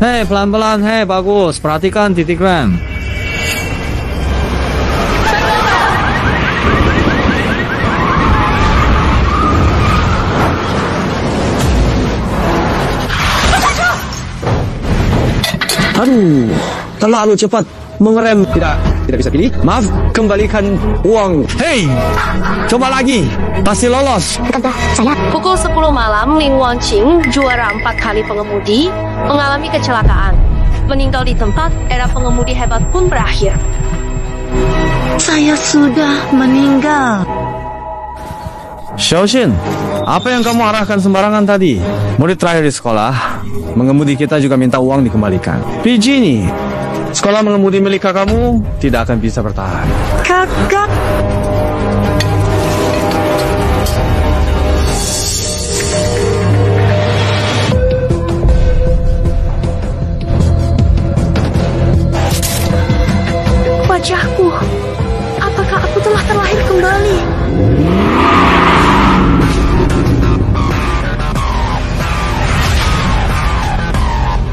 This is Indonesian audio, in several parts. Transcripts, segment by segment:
Hei, pelan-pelan. Hei, bagus. Perhatikan titik rem. Aduh, terlalu cepat mengerem. Tidak bisa pilih. Maaf, kembalikan uang. Hei, coba lagi. Pasti lolos. Pukul 10 malam, Lin Wangqing, juara 4 kali pengemudi, mengalami kecelakaan. Meninggal di tempat, era pengemudi hebat pun berakhir. Saya sudah meninggal. Xiaoxin, apa yang kamu arahkan sembarangan tadi? Murid terakhir di sekolah, mengemudi kita juga minta uang dikembalikan. PG nih, sekolah mengemudi milik kakakmu tidak akan bisa bertahan. Kakak. Wajahku, apakah aku telah terlahir kembali?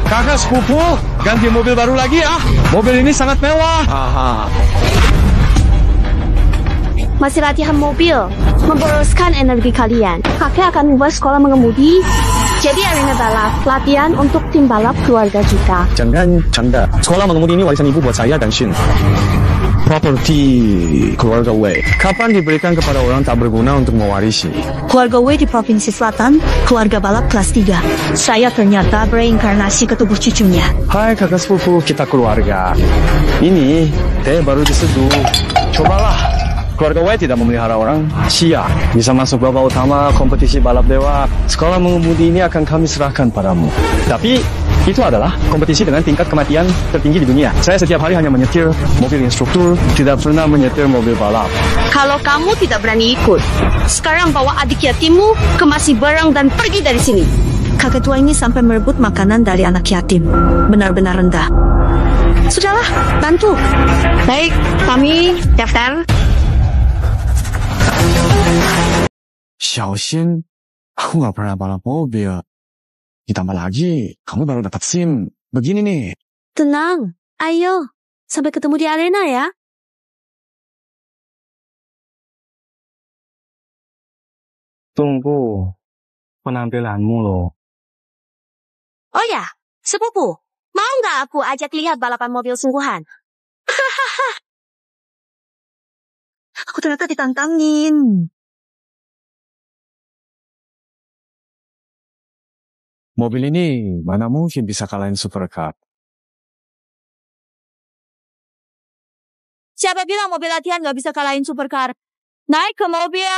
Kakak sepupu, ganti mobil baru lagi ya. Mobil ini sangat mewah. Masih latihan mobil, memboroskan energi kalian. Kakek akan membuat sekolah mengemudi jadi arena balap, latihan untuk tim balap keluarga kita. Jangan canda. Sekolah mengemudi ini warisan ibu buat saya dan Shin. Properti keluarga Wei. Kapan diberikan kepada orang tak berguna untuk mewarisi? Keluarga Wei di Provinsi Selatan, keluarga balap kelas 3. Saya ternyata bereinkarnasi ke tubuh cucunya. Hai kakak sepupu, kita keluarga. Ini teh baru diseduh. Cobalah. Keluarga Wei tidak memelihara orang sia. Bisa masuk babak utama kompetisi balap dewa. Sekolah mengemudi ini akan kami serahkan padamu. Tapi itu adalah kompetisi dengan tingkat kematian tertinggi di dunia. Saya setiap hari hanya menyetir mobil instruktur, tidak pernah menyetir mobil balap. Kalau kamu tidak berani ikut, sekarang bawa adik yatimmu, kemasi barang dan pergi dari sini. Kakek tua ini sampai merebut makanan dari anak yatim. Benar-benar rendah. Sudahlah, bantu. Baik, kami daftar. Xiaoxin, aku nggak pernah balap mobil. Ditambah lagi, kamu baru dapat SIM. Begini nih. Tenang, ayo. Sampai ketemu di arena ya. Tunggu penampilanmu loh. Oh ya, sepupu. Mau nggak aku ajak lihat balapan mobil sungguhan? Aku ternyata ditantangin. Mobil ini mana mungkin bisa kalahin supercar. Siapa bilang mobil latihan nggak bisa kalahin supercar? Naik ke mobil.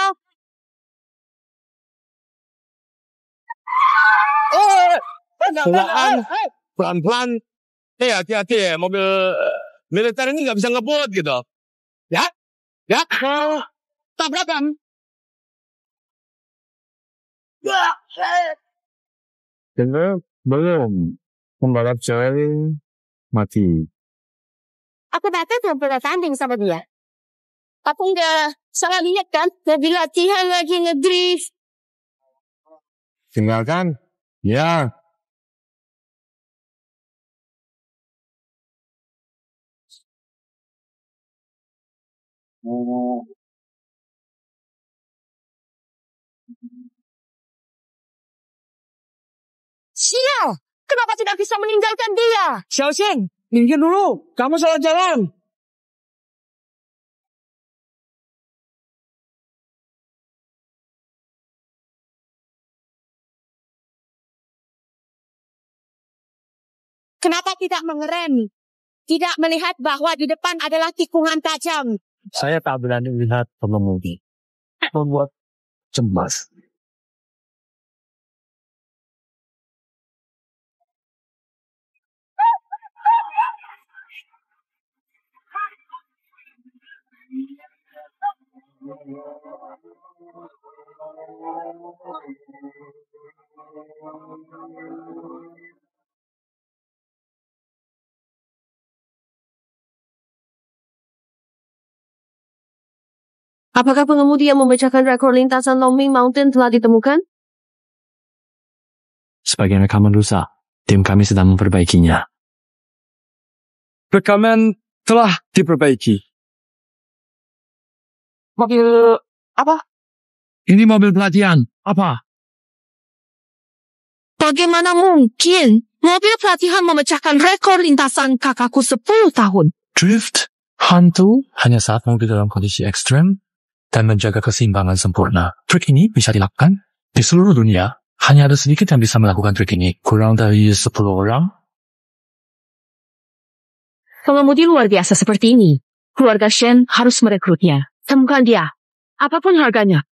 Pelan-pelan. Hati-hati ya, mobil militer ini nggak bisa ngebut gitu. Ya, tabrakan. Dengar belum? Pembalap cewek mati. Aku datang belum pernah tanding sama dia. Aku nggak salah lihat kan? Mobil latihan lagi ngedrift. Tinggalkan. Ya. Sial! Kenapa tidak bisa meninggalkan dia? Xiaoxin, minggir dulu. Kamu salah jalan. Kenapa tidak mengerem? Tidak melihat bahwa di depan adalah tikungan tajam. Saya tak berani melihat pengemudi. Membuat cemas. Apakah pengemudi yang memecahkan rekor lintasan Longming Mountain telah ditemukan? Sebagian rekaman rusak. Tim kami sedang memperbaikinya. Rekaman telah diperbaiki. Mobil apa? Ini mobil pelatihan. Apa? Bagaimana mungkin mobil pelatihan memecahkan rekor lintasan kakakku 10 tahun? Drift? Hantu? Hanya saat mobil dalam kondisi ekstrem dan menjaga keseimbangan sempurna. Trik ini bisa dilakukan di seluruh dunia. Hanya ada sedikit yang bisa melakukan trik ini. Kurang dari 10 orang. Pengemudi luar biasa seperti ini. Keluarga Shen harus merekrutnya. Temukan dia. Apapun harganya.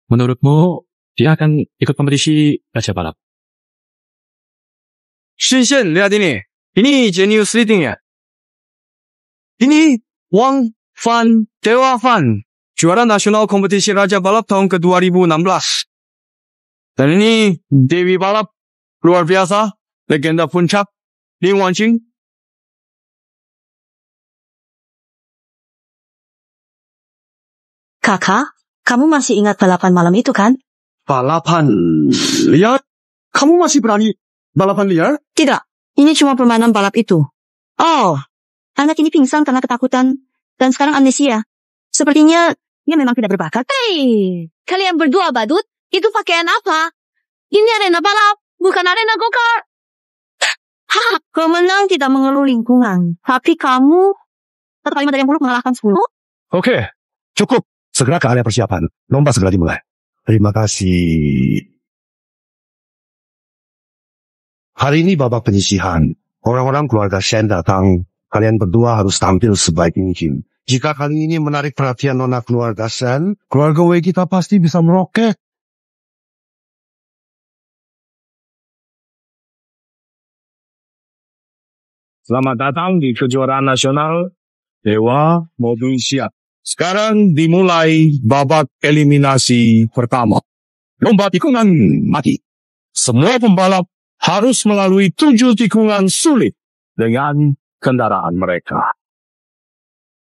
Menurutmu, dia akan ikut kompetisi Raja Balap? 新鲜 lihat ini jenius leading ya. Ini Wang Fan Dewa Fan, juara nasional kompetisi Raja Balap tahun ke-2016. Dan ini Dewi Balap luar biasa, legenda puncak, Lin Wanqing. Kakak, kamu masih ingat balapan malam itu kan? Balapan liar? Kamu masih berani balapan liar? Tidak, ini cuma permainan balap itu. Oh, anak ini pingsan karena ketakutan dan sekarang amnesia. Sepertinya dia memang tidak berbakat. Hei, kalian berdua badut, itu pakaian apa? Ini arena balap, bukan arena go-kart. Kemenang tidak mengeluh lingkungan, tapi kamu 1 kali dari yang buruk mengalahkan 10. Oke, cukup. Segera ke area persiapan. Lomba segera dimulai. Terima kasih. Hari ini babak penyisihan. Orang-orang keluarga Shen datang. Kalian berdua harus tampil sebaik mungkin. Jika kali ini menarik perhatian nona keluarga Shen, keluarga Wei kita pasti bisa meroket. Selamat datang di kejuaraan nasional Dewa Mobil Siap. Sekarang dimulai babak eliminasi pertama. Lomba tikungan mati. Semua pembalap harus melalui 7 tikungan sulit dengan kendaraan mereka.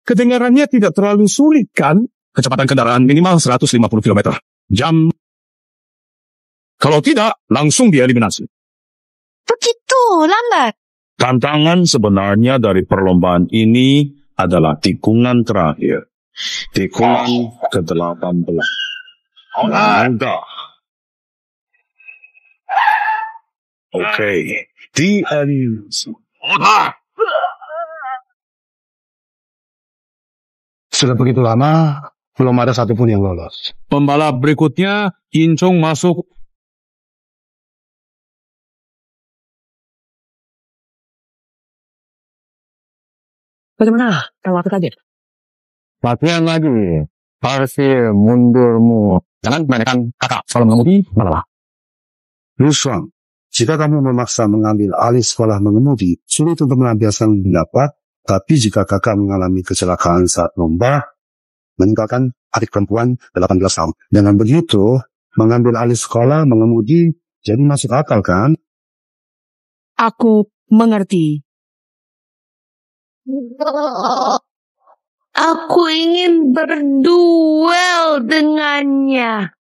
Kedengarannya tidak terlalu sulit kan? Kecepatan kendaraan minimal 150 km jam. Kalau tidak, langsung dieliminasi. Begitu lambat. Tantangan sebenarnya dari perlombaan ini adalah tikungan terakhir. Tikungan ke-18. Mantap. Oke. The end. Sudah begitu lama, belum ada satupun yang lolos. Pembalap berikutnya, Kincong masuk. Bagaimana kalau aku kaget? Latihan lagi. Parsi mundurmu. Jangan meremehkan kakak soal mengemudi malah. Lu Shuang, jika kamu memaksa mengambil alih sekolah mengemudi, sulit untuk melampiaskan pendapat, tapi jika kakak mengalami kecelakaan saat lomba, meninggalkan adik perempuan 18 tahun. Dengan begitu, mengambil alih sekolah mengemudi jadi masuk akal kan? Aku mengerti. Aku ingin berduel dengannya.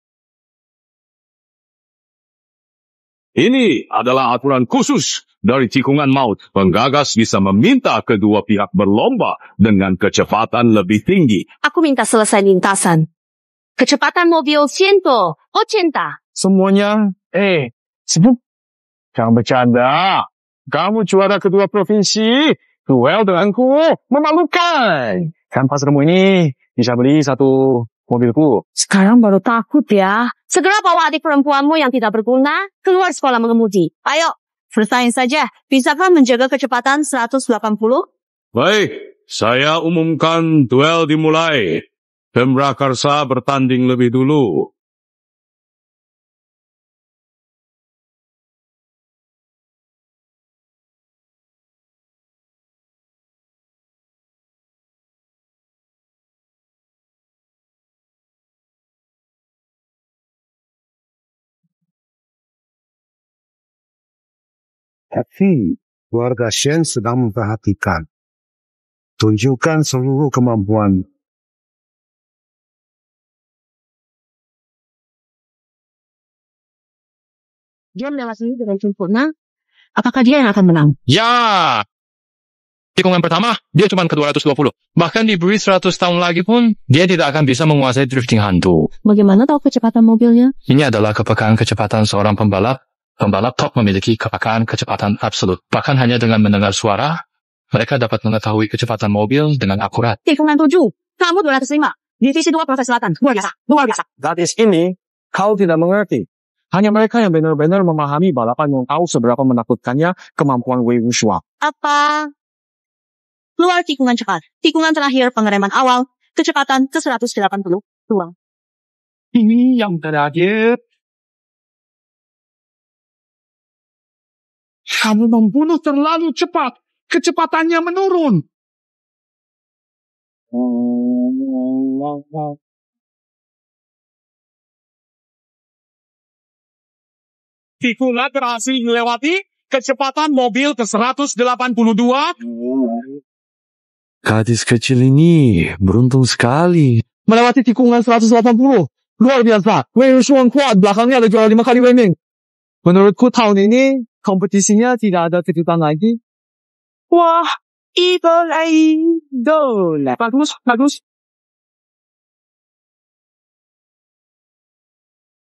Ini adalah aturan khusus dari tikungan maut. Penggagas bisa meminta kedua pihak berlomba dengan kecepatan lebih tinggi. Aku minta selesai lintasan. Kecepatan mobil 180. Semuanya, sibuk. Jangan bercanda. Kamu juara kedua provinsi. Duel denganku memalukan. Kan pas kamu ini bisa beli 1 mobilku. Sekarang baru takut ya. Segera bawa adik perempuanmu yang tidak berguna keluar sekolah mengemudi. Ayo, selesaiin saja. Bisakah menjaga kecepatan 180? Baik, saya umumkan duel dimulai. Tim Rakarsa bertanding lebih dulu. Tapi, keluarga Shen sedang memperhatikan. Tunjukkan seluruh kemampuan dia melewati dengan sempurna, apakah dia yang akan menang? Ya! Tikungan pertama, dia cuma ke 220. Bahkan diberi 100 tahun lagi pun, dia tidak akan bisa menguasai drifting hantu. Bagaimana tahu kecepatan mobilnya? Ini adalah kepekaan kecepatan seorang pembalap. Pembalap top memiliki kepekaan kecepatan absolut. Bahkan hanya dengan mendengar suara, mereka dapat mengetahui kecepatan mobil dengan akurat. Tikungan 7, kamu 205. Divisi 2 Proses Selatan. Luar biasa, luar biasa. Gadis ini, kau tidak mengerti. Hanya mereka yang benar-benar memahami balapan yang tahu seberapa menakutkannya kemampuan Wei Wushua. Apa? Keluar tikungan cepat. Tikungan terakhir pengereman awal, kecepatan ke 180. Ruang. Ini yang terakhir. Kamu membunuh terlalu cepat. Kecepatannya menurun. Tikungan berhasil melewati kecepatan mobil ke 182. Gadis kecil ini beruntung sekali. Melewati tikungan 180. Luar biasa. Wei Wushua kuat. Belakangnya ada juara 5 kali Wei Ming. Menurutku tahun ini kompetisinya tidak ada kejutan lagi. Wah, idol. Bagus.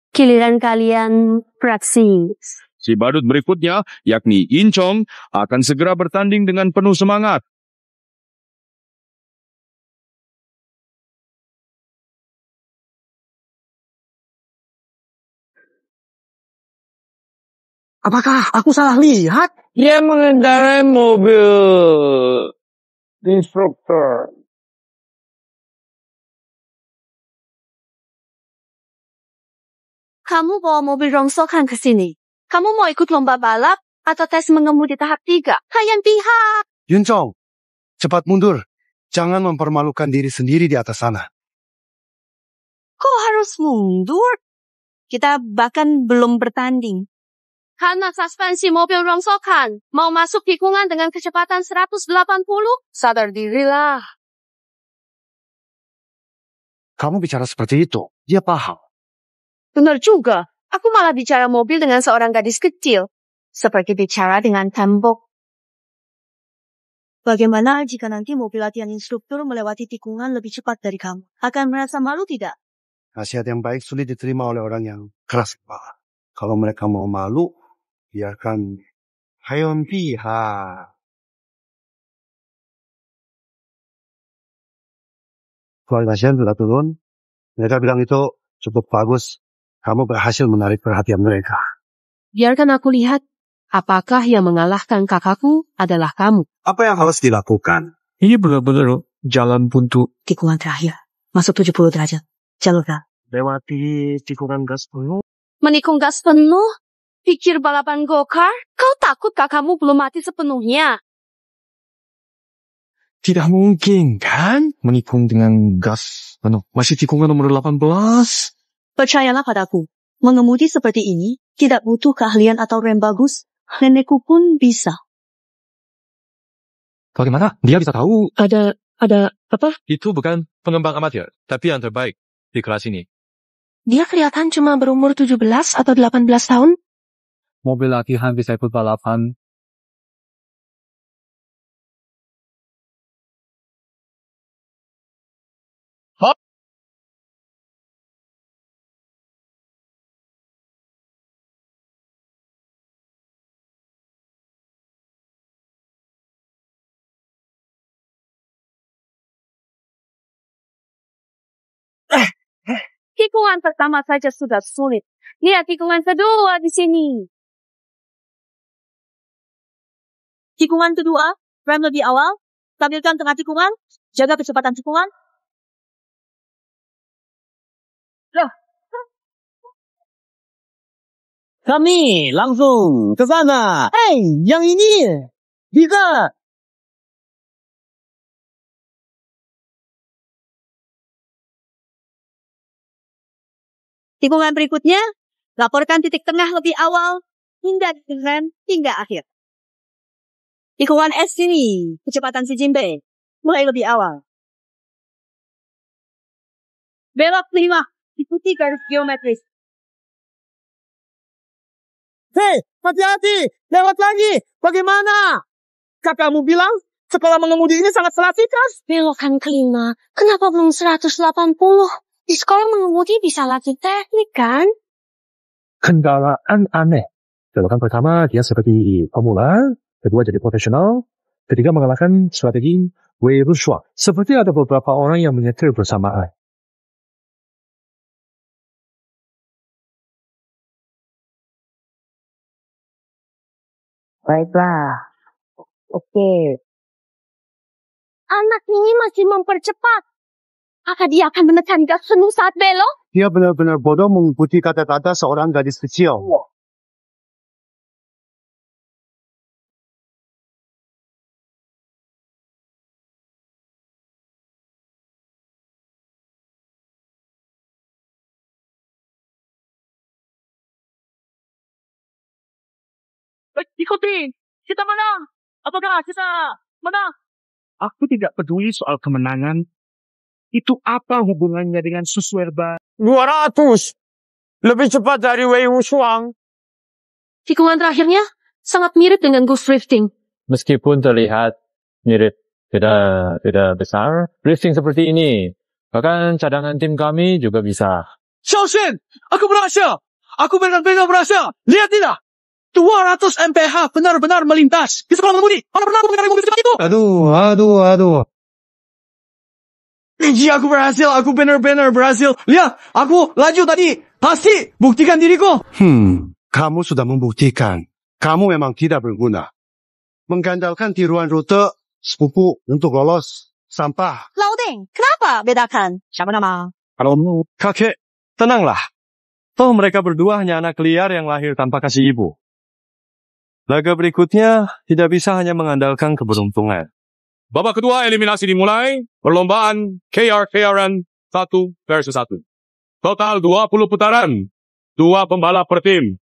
Giliran kalian praksis. Si badut berikutnya, yakni Yin Chong, akan segera bertanding dengan penuh semangat. Apakah aku salah lihat? Dia mengendarai mobil instruktur. Kamu bawa mobil rongsokan ke sini. Kamu mau ikut lomba balap atau tes mengemudi tahap 3? Kalian pihak. Yun Chong, cepat mundur. Jangan mempermalukan diri sendiri di atas sana. Kok harus mundur? Kita bahkan belum bertanding. Karena suspensi mobil rongsokan mau masuk tikungan dengan kecepatan 180, sadar dirilah. Kamu bicara seperti itu. Dia paham. Benar juga. Aku malah bicara mobil dengan seorang gadis kecil. Seperti bicara dengan tembok. Bagaimana jika nanti mobil latihan instruktur melewati tikungan lebih cepat dari kamu? Akan merasa malu tidak? Nasihat yang baik sulit diterima oleh orang yang keras kepala. Kalau mereka mau malu, biarkan hayon pihak. Kualitasnya sudah turun. Mereka bilang itu cukup bagus. Kamu berhasil menarik perhatian mereka. Biarkan aku lihat. Apakah yang mengalahkan kakakku adalah kamu? Apa yang harus dilakukan? Ini benar-benar jalan buntu. Tikungan terakhir. Masuk 70 derajat. Jalur gas. Lewati tikungan gas penuh. Menikung gas penuh? Pikir balapan go-kart? Kau takut kakakmu belum mati sepenuhnya? Tidak mungkin, kan? Menikung dengan gas penuh. Masih tikungan nomor 18. Percayalah padaku. Mengemudi seperti ini tidak butuh keahlian atau rem bagus. Nenekku pun bisa. Bagaimana? Dia bisa tahu. Ada apa? Itu bukan pengembang amatir, tapi yang terbaik di kelas ini. Dia kelihatan cuma berumur 17 atau 18 tahun. Mobil latihan bisa ikut balapan. Tikungan pertama saja sudah sulit. Lihat tikungan kedua di sini. Tikungan kedua, rem lebih awal. Stabilkan tengah tikungan. Jaga kecepatan tikungan. Kami langsung ke sana. Yang ini bisa. Tikungan berikutnya, laporkan titik tengah lebih awal hingga rem hingga akhir. Tikungan S ini, kecepatan si Jimbe, mulai lebih awal. Belok 5, ikuti garis geometris. Hei, hati-hati! Lewat lagi! Bagaimana? Kakakmu bilang sekolah mengemudi ini sangat selasikan. Belokan kelima, kenapa belum 180? Di sekolah mengemudi bisa latih teknik kan? Kendaraan aneh. Belokan pertama dia seperti pemula, kedua jadi profesional, ketiga mengalahkan strategi Wei Rushua. Seperti ada beberapa orang yang menyetir bersamaan. Baiklah. Oke. Anak ini masih mempercepat. Apakah dia akan menekan gas penuh saat belok? Dia benar-benar bodoh mengikuti kata-kata seorang gadis kecil. Ikuti! Kita menang! Apakah kita menang? Aku tidak peduli soal kemenangan. Itu apa hubungannya dengan Suswerba? 200! Lebih cepat dari Wei Wuxiang. Tikungan terakhirnya sangat mirip dengan Ghost Drifting. Meskipun terlihat mirip, tidak besar. Drifting seperti ini. Bahkan cadangan tim kami juga bisa. Xiaoxin! Aku berhasil! Aku benar-benar berhasil! Lihat tidak! 200 mph benar-benar melintas di sekolah mengemudi. Mana pernah aku mengendarai mobil secepat itu? Aduh. Niji, aku berhasil. Aku benar-benar berhasil. Lihat, aku laju tadi. Pasti, buktikan diriku. Kamu sudah membuktikan. Kamu memang tidak berguna. Mengandalkan tiruan rute sepupu untuk lolos sampah. Laudeng, kenapa bedakan? Siapa nama? Kalau kakek, tenanglah. Toh mereka berdua hanya anak liar yang lahir tanpa kasih ibu. Laga berikutnya tidak bisa hanya mengandalkan keberuntungan. Babak kedua eliminasi dimulai. Perlombaan KR-KRN 1 versus 1. Total 20 putaran. 2 pembalap per tim.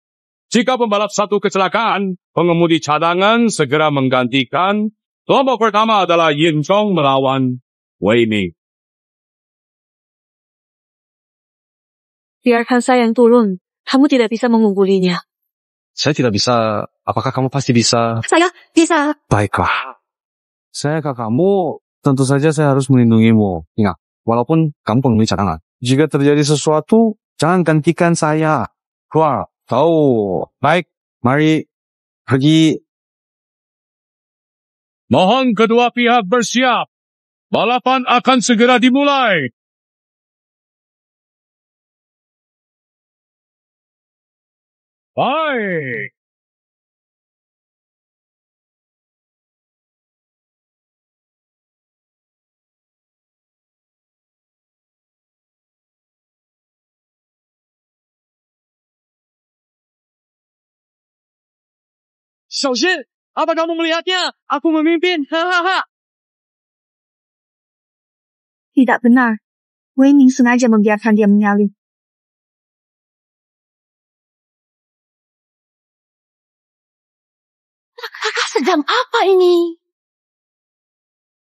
Jika pembalap satu kecelakaan, pengemudi cadangan segera menggantikan. Kelompok pertama adalah Yin Chong melawan Wei Ming. Biarkan saya yang turun. Kamu tidak bisa mengunggulinya. Saya tidak bisa. Apakah kamu pasti bisa? Saya bisa. Baiklah. Saya kakakmu, tentu saja saya harus melindungimu. Ingat, walaupun kamu pengemudi cadangan. Jika terjadi sesuatu, jangan gantikan saya. Keluar. Tahu. Baik, mari pergi. Mohon kedua pihak bersiap. Balapan akan segera dimulai. Baik. Xiaoxin, apa kamu melihatnya? Aku memimpin. Hahaha. Tidak benar. Wei Ming sengaja membiarkan dia menyalip. Kakak sedang apa ini?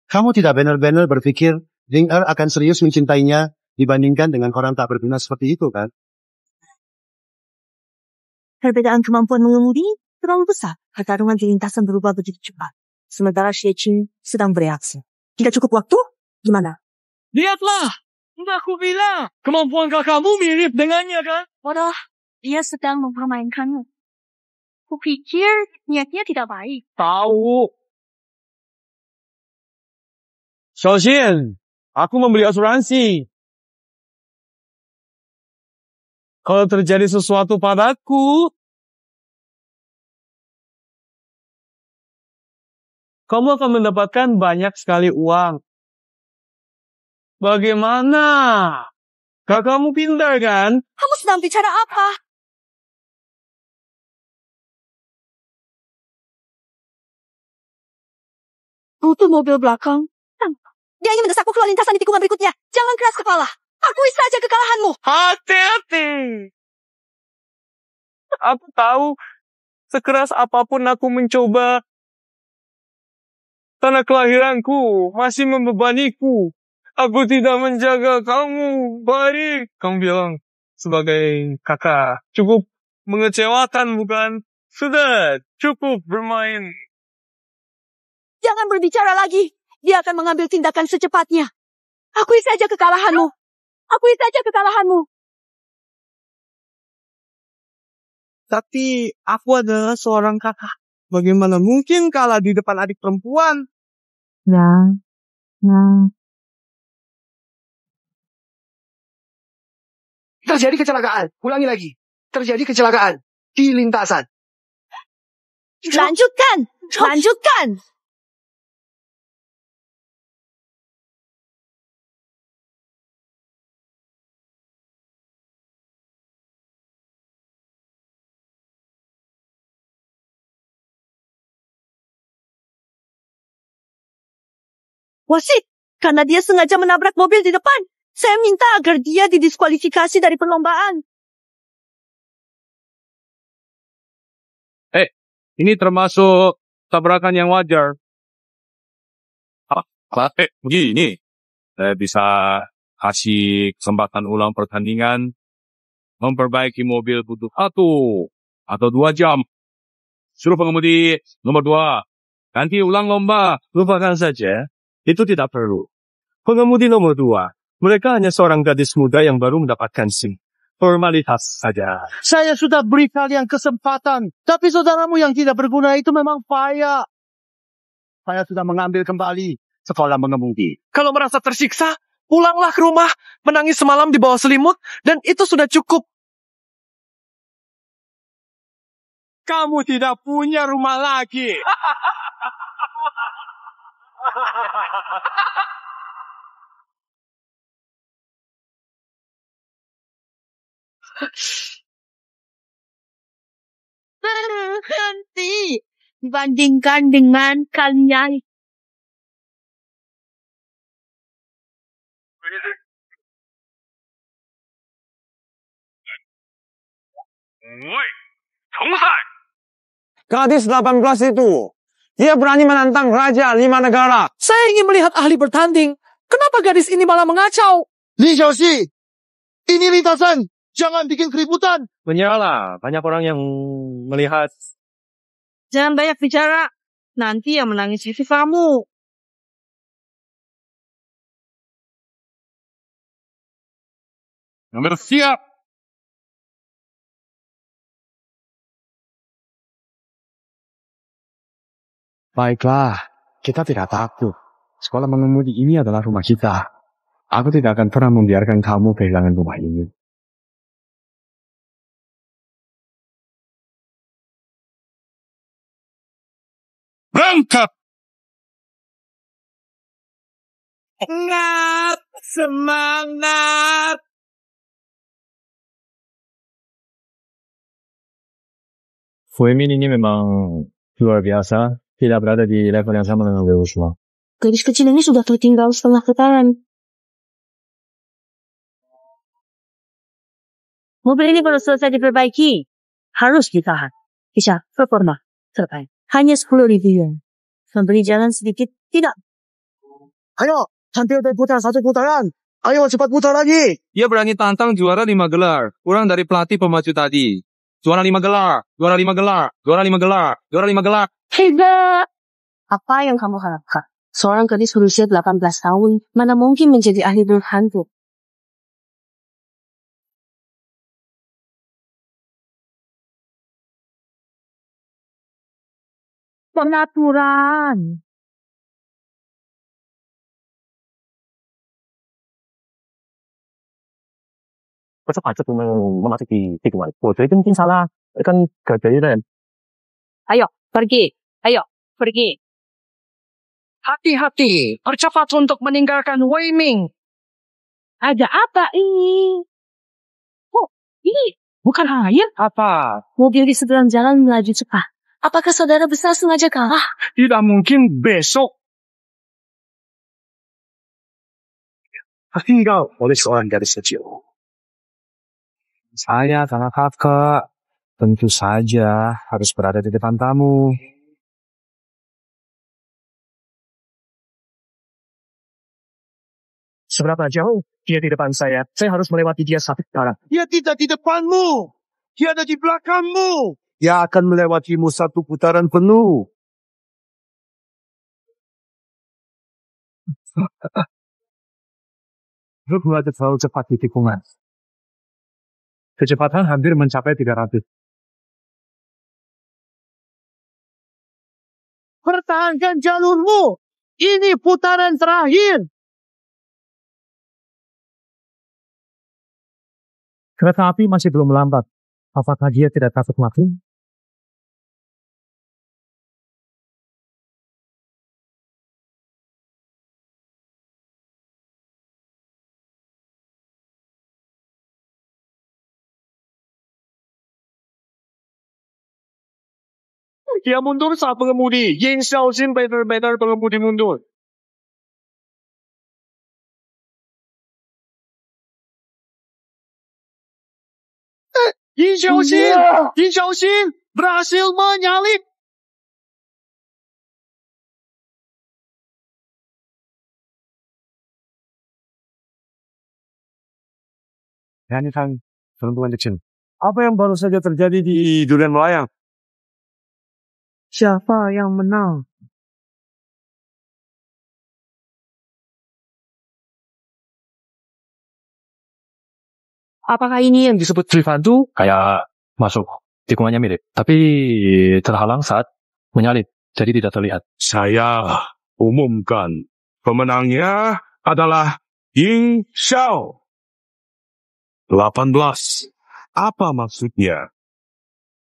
Kamu tidak benar-benar berpikir Jing Er akan serius mencintainya dibandingkan dengan orang tak berguna seperti itu, kan? Perbedaan kemampuan mengemudi terlalu besar. Pertarungan di lintasan berubah begitu cepat. Sementara Xie Qing sedang bereaksi. Tidak cukup waktu? Gimana? Lihatlah. Sudah aku bilang. Kemampuan kakakmu mirip dengannya, kan? Bodoh, dia sedang mempermainkanmu. Kupikir niatnya tidak baik. Tahu. Xiaoxin, aku membeli asuransi. Kalau terjadi sesuatu padaku, kamu akan mendapatkan banyak sekali uang. Bagaimana? Kakakmu pintar, kan? Kamu sedang bicara apa? Itu mobil belakang. Dia ingin mendesakku keluar lintasan di tikungan berikutnya. Jangan keras kepala. Akui saja kekalahanmu. Hati-hati. Aku tahu, sekeras apapun aku mencoba, tanah kelahiranku masih membebaniku. Aku tidak menjaga kamu baik. Kamu bilang sebagai kakak cukup mengecewakan, bukan? Sudah, cukup bermain. Jangan berbicara lagi. Dia akan mengambil tindakan secepatnya. Akui saja kekalahanmu. Akui saja kekalahanmu. Tapi aku adalah seorang kakak. Bagaimana mungkin kalah di depan adik perempuan? Nah. Terjadi kecelakaan. Ulangi lagi. Terjadi kecelakaan di lintasan. Lanjutkan. Wasit, karena dia sengaja menabrak mobil di depan. Saya minta agar dia didiskualifikasi dari perlombaan. Ini termasuk tabrakan yang wajar. Begini. Saya bisa kasih kesempatan ulang pertandingan. Memperbaiki mobil butuh 1 atau 2 jam. Suruh pengemudi nomor 2. Ganti ulang lomba. Lupakan saja. Itu tidak perlu. Pengemudi nomor 2. Mereka hanya seorang gadis muda yang baru mendapatkan SIM. Formalitas saja. Saya sudah beri kalian kesempatan. Tapi saudaramu yang tidak berguna itu memang payah. Saya sudah mengambil kembali sekolah mengemudi. Kalau merasa tersiksa, pulanglah ke rumah, menangis semalam di bawah selimut, dan itu sudah cukup. Kamu tidak punya rumah lagi. Berhenti. Bandingkan dengan kalian. Gadis 18 itu, dia berani menantang Raja 5 negara. Saya ingin melihat ahli bertanding. Kenapa gadis ini malah mengacau? Li Xiaoxi, ini lintasan. Jangan bikin keributan. Menyerahlah, banyak orang yang melihat. Jangan banyak bicara. Nanti yang menangis itu kamu. Nomor siap. Baiklah, kita tidak takut. Sekolah mengemudi ini adalah rumah kita. Aku tidak akan pernah membiarkan kamu kehilangan rumah ini. Berangkat. Semangat! Fuemin ini memang luar biasa. Tidak berada di level yang sama dengan Weusma. Gadis kecil ini sudah tertinggal setengah putaran. Mobil ini baru selesai diperbaiki. Harus ditahan. Bisa, performa. Selesai. Hanya 10.000 yuan. Memberi jalan sedikit, tidak. Ayo, hampir berputar 1 putaran. Ayo cepat putar lagi. Dia berani tantang juara 5 gelar. Kurang dari pelatih pemacu tadi. Juara 5 gelar. Juara 5 gelar. Juara 5 gelar. Juara 5 gelar. Tidak. Apa yang kamu harapkan? Seorang gadis berusia 18 tahun, mana mungkin menjadi ahli berhantu? Pengaturan. Cepat memasuki tikungan. 我觉得跟salah kan kejadian. Ayo, pergi. Ayo, pergi. Hati-hati, percepat untuk meninggalkan Weiming. Ada apa ini? Oh, ini bukan air. Apa? Mobil di seberang jalan melaju cepat. Apakah saudara besar sengaja kalah? Tidak mungkin besok. Tertinggal oleh seorang gadis kecil. Saya karena kakak, tentu saja harus berada di depan tamu. Seberapa jauh dia di depan saya? Saya harus melewati dia 1 putaran. Dia tidak di depanmu. Dia ada di belakangmu. Dia akan melewatimu satu putaran penuh. Truk melaju terlalu cepat di tikungan. Kecepatan hampir mencapai 300. Pertahankan jalurmu. Ini putaran terakhir. Kereta api masih belum melambat. Apakah dia tidak takut mati? Dia mundur saat pengemudi. Yin Xiaoxin benar-benar pengemudi mundur. Yin Xiaoxin berhasil menyalip. Ya, ini kan peruntungan kecil. Apa yang baru saja terjadi di Durian Melayang? Siapa yang menang? Apakah ini yang disebut Trifantu? Kayak masuk tikungannya mirip, tapi terhalang saat menyalip, jadi tidak terlihat. Saya umumkan pemenangnya adalah Ying Xiao. 18. Apa maksudnya?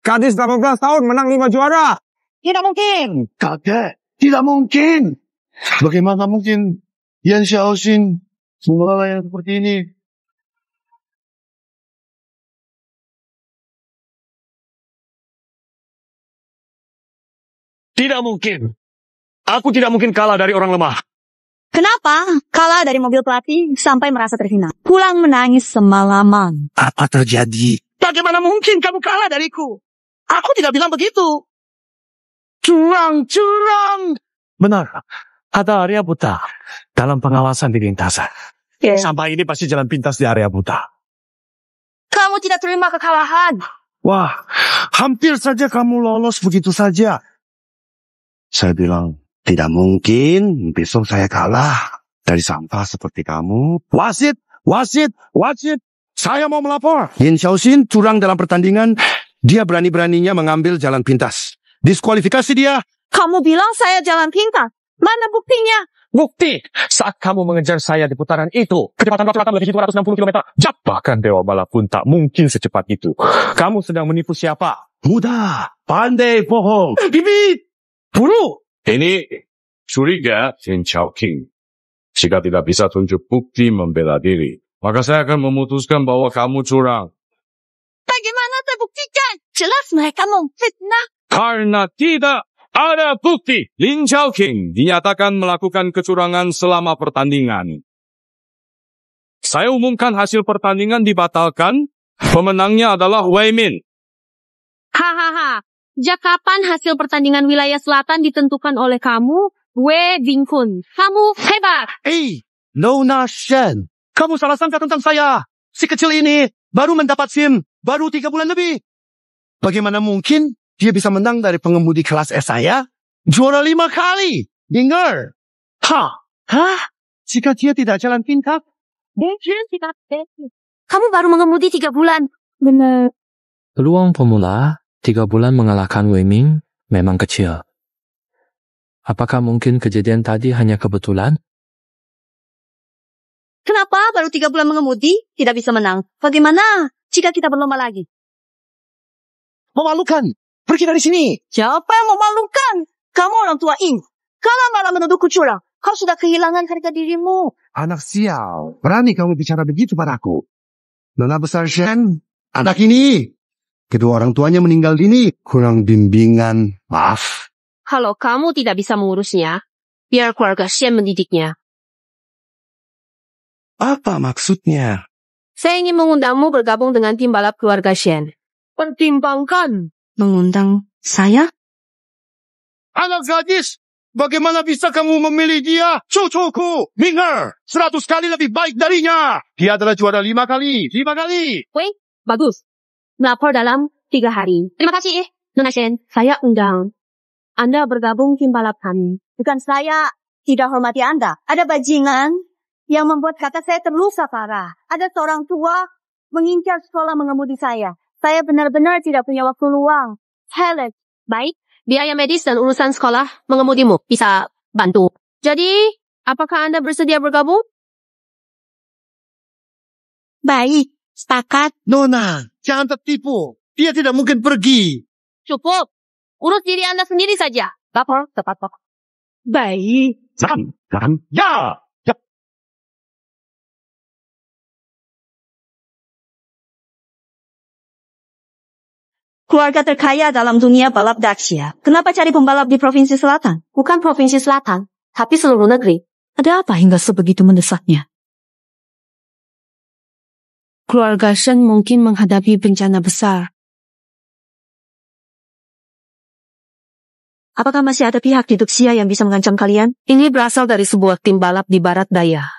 Gadis 18 tahun menang 5 juara. Tidak mungkin. Kakek, tidak mungkin. Bagaimana mungkin Yan Xiaoxin mengelola yang seperti ini? Tidak mungkin. Aku tidak mungkin kalah dari orang lemah. Kenapa? Kalah dari mobil pelatih sampai merasa terhina. Pulang menangis semalaman. Apa terjadi? Bagaimana mungkin kamu kalah dariku? Aku tidak bilang begitu. Curang. Benar, ada area buta dalam pengawasan di lintasan. Sampai ini pasti jalan pintas di area buta. Kamu tidak terima kekalahan. Wah, hampir saja kamu lolos begitu saja. Saya bilang, tidak mungkin besok saya kalah dari sampah seperti kamu. Wasit. Saya mau melapor. Yin Xiaoxin curang dalam pertandingan. Dia berani-beraninya mengambil jalan pintas. Diskualifikasi dia. Kamu bilang saya jalan pintas. Mana buktinya? Bukti, saat kamu mengejar saya di putaran itu, kecepatan rata-rata melebihi 260 km. Bahkan Dewa Balap pun tak mungkin secepat itu. Kamu sedang menipu siapa? Mudah, pandai bohong. Bibit! Buru! Ini curiga Yin Xiaoqing. Jika tidak bisa tunjuk bukti membela diri, maka saya akan memutuskan bahwa kamu curang. Bagaimana terbuktikan? Jelas mereka memfitnah. Karena tidak ada bukti, Lin Xiaoqing dinyatakan melakukan kecurangan selama pertandingan. Saya umumkan hasil pertandingan dibatalkan. Pemenangnya adalah Wei Min. Hahaha. Sejak kapan hasil pertandingan wilayah selatan ditentukan oleh kamu, Wei Bingkun? Kamu hebat. Nona Shen. Kamu salah sangka tentang saya. Si kecil ini baru mendapat SIM. Baru 3 bulan lebih. Bagaimana mungkin dia bisa menang dari pengemudi kelas S saya? Juara 5 kali. Dengar. Hah? Jika dia tidak jalan pintas? Mungkin tidak. Kamu baru mengemudi 3 bulan. Benar. Peluang pemula 3 bulan mengalahkan Wei Ming memang kecil. Apakah mungkin kejadian tadi hanya kebetulan? Kenapa baru 3 bulan mengemudi tidak bisa menang? Bagaimana jika kita berlomba lagi? Memalukan. Pergi dari sini. Siapa yang memalukan? Kamu orang tua Ing. Kalau malah menuduhku curang, kau sudah kehilangan harga dirimu. Anak sial, berani kamu bicara begitu padaku. Nona besar Shen, anak ini. Kedua orang tuanya meninggal dini, kurang bimbingan. Maaf. Kalau kamu tidak bisa mengurusnya, biar keluarga Shen mendidiknya. Apa maksudnya? Saya ingin mengundangmu bergabung dengan tim balap keluarga Shen. Pertimbangkan. Mengundang saya? Anak gadis, bagaimana bisa kamu memilih dia? Cucuku, Minger, 100 kali lebih baik darinya. Dia adalah juara 5 kali. 5 kali. Wei, bagus. Melapor dalam 3 hari. Terima kasih. Nona Shen, saya undang Anda bergabung tim balap kami. Bukan saya tidak hormati Anda. Ada bajingan yang membuat kata saya terluka parah. Ada seorang tua mengincar sekolah mengemudi saya. Saya benar-benar tidak punya waktu luang. Helen, baik. Biaya medis dan urusan sekolah mengemudimu bisa bantu. Jadi, apakah Anda bersedia bergabung? Baik, sepakat. Nona, jangan tertipu. Dia tidak mungkin pergi. Cukup. Urus diri Anda sendiri saja. Lapor tepat waktu. Baik. Sekarang, ya! Keluarga terkaya dalam dunia balap Daxia. Kenapa cari pembalap di Provinsi Selatan? Bukan Provinsi Selatan, tapi seluruh negeri. Ada apa hingga sebegitu mendesaknya? Keluarga Shen mungkin menghadapi bencana besar. Apakah masih ada pihak di Daxia yang bisa mengancam kalian? Ini berasal dari sebuah tim balap di barat daya.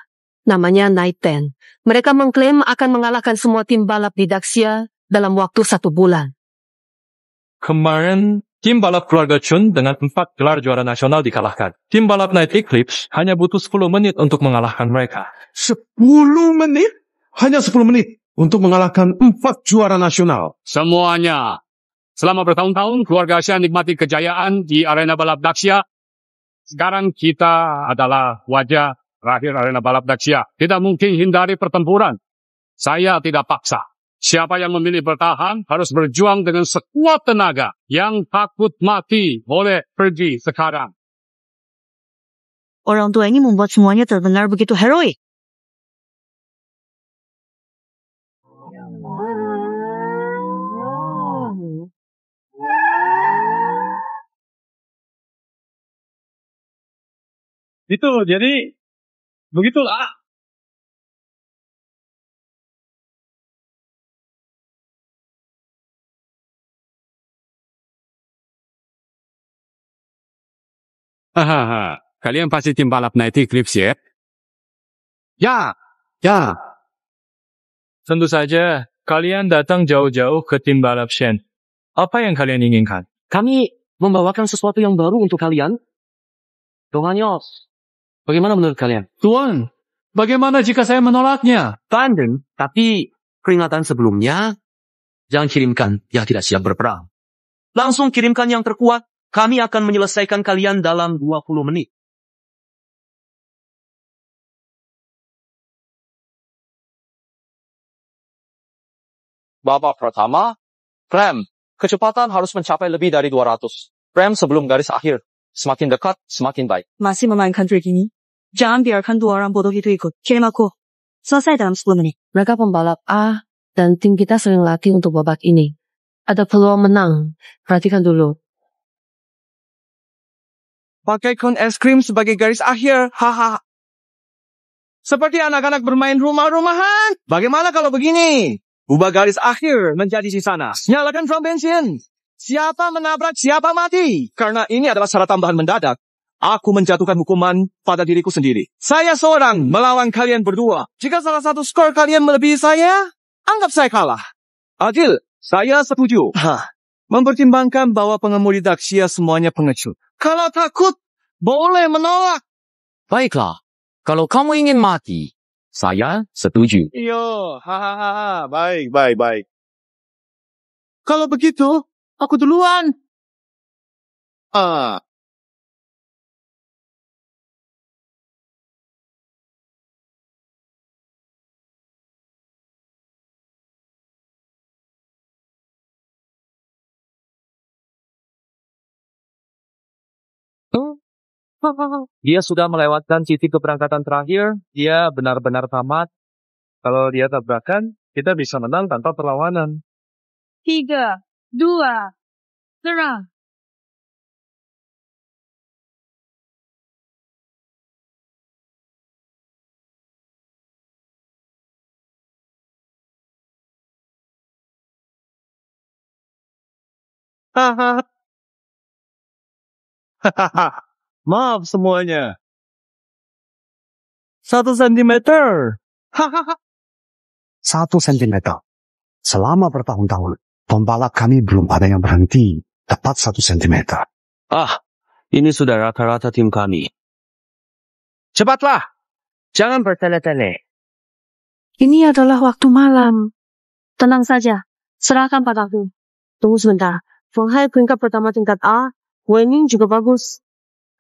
Namanya Night 10. Mereka mengklaim akan mengalahkan semua tim balap di Daxia dalam waktu 1 bulan. Kemarin, tim balap keluarga Chun dengan 4 gelar juara nasional dikalahkan. Tim balap Night Eclipse hanya butuh 10 menit untuk mengalahkan mereka. 10 menit? Hanya 10 menit untuk mengalahkan 4 juara nasional. Semuanya. Selama bertahun-tahun, keluarga Shen nikmati kejayaan di arena balap Daxia. Sekarang kita adalah wajah terakhir arena balap Daxia. Tidak mungkin hindari pertempuran. Saya tidak paksa. Siapa yang memilih bertahan harus berjuang dengan sekuat tenaga. Yang takut mati boleh pergi sekarang. Orang tua ini membuat semuanya terdengar begitu heroik. Itu, jadi begitulah. Hahaha. Kalian pasti tim balap Night Eclipse ya? Ya. Tentu saja, kalian datang jauh-jauh ke tim balap Shen. Apa yang kalian inginkan? Kami membawakan sesuatu yang baru untuk kalian. Tuanyos, bagaimana menurut kalian? Tuan, bagaimana jika saya menolaknya? Tanden, tapi peringatan sebelumnya, jangan kirimkan yang tidak siap berperang. Langsung kirimkan yang terkuat. Kami akan menyelesaikan kalian dalam 20 menit. Babak pertama, rem. Kecepatan harus mencapai lebih dari 200. Rem sebelum garis akhir. Semakin dekat, semakin baik. Masih memainkan trik ini? Jangan biarkan 2 orang bodoh itu ikut. Kirim aku. Selesai dalam 10 menit. Mereka pembalap A, dan tim kita sering latih untuk babak ini. Ada peluang menang. Perhatikan dulu. Pakai kon es krim sebagai garis akhir. Haha. Seperti anak-anak bermain rumah-rumahan. Bagaimana kalau begini? Ubah garis akhir menjadi di sana. Nyalakan drum bensin. Siapa menabrak, siapa mati. Karena ini adalah syarat tambahan mendadak. Aku menjatuhkan hukuman pada diriku sendiri. Saya seorang melawan kalian berdua. Jika salah satu skor kalian melebihi saya, anggap saya kalah. Adil, saya setuju. Mempertimbangkan bahwa pengemudi Daxia semuanya pengecut. Kalau takut, boleh menolak. Baiklah. Kalau kamu ingin mati, saya setuju. Iyo, hahaha, baik. Kalau begitu, aku duluan. Dia sudah melewatkan titik keberangkatan terakhir. Dia benar-benar tamat. Kalau dia tabrakan, kita bisa menang tanpa perlawanan. 3, 2, serang. Maaf semuanya. 1 sentimeter. 1 sentimeter. Selama bertahun-tahun, pembalap kami belum ada yang berhenti. tepat 1 sentimeter. Ini sudah rata-rata tim kami. Cepatlah. Jangan bertele-tele. Ini adalah waktu malam. Tenang saja. Serahkan padaku. Tunggu sebentar. Feng Hai peringkat pertama tingkat A. Wening juga bagus.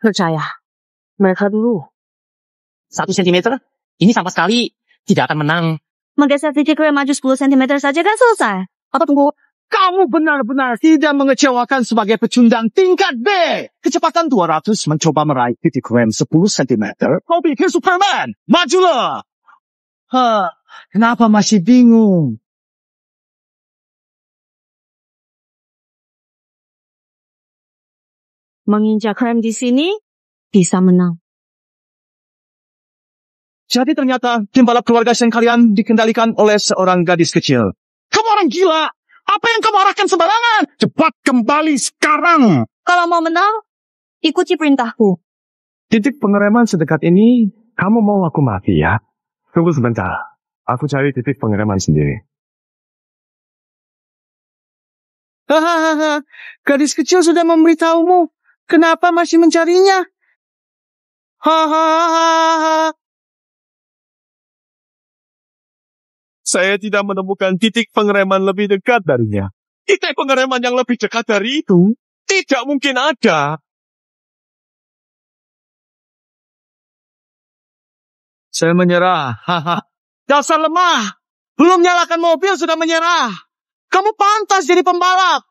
Percaya. Mereka dulu. 1 sentimeter? Ini sama sekali tidak akan menang. Menggeser titik rem maju 10 cm saja kan selesai. Apa tunggu? Kamu benar-benar tidak mengecewakan sebagai pecundang tingkat B. Kecepatan 200 mencoba meraih titik rem 10 cm. Kau pikir Superman? Majulah! Kenapa masih bingung? Menginjak rem di sini, bisa menang. Jadi ternyata tim balap keluarga Shen kalian dikendalikan oleh seorang gadis kecil. Kamu orang gila! Apa yang kamu arahkan sembarangan? Cepat kembali sekarang! Kalau mau menang, ikuti perintahku. Titik pengereman sedekat ini, kamu mau aku mati ya? Tunggu sebentar. Aku cari titik pengereman sendiri. Hahaha, gadis kecil sudah memberitahumu. Kenapa masih mencarinya? Hahaha. Saya tidak menemukan titik pengereman lebih dekat darinya. Titik pengereman yang lebih dekat dari itu tidak mungkin ada. Saya menyerah. Dasar lemah. Belum nyalakan mobil sudah menyerah. Kamu pantas jadi pembalap.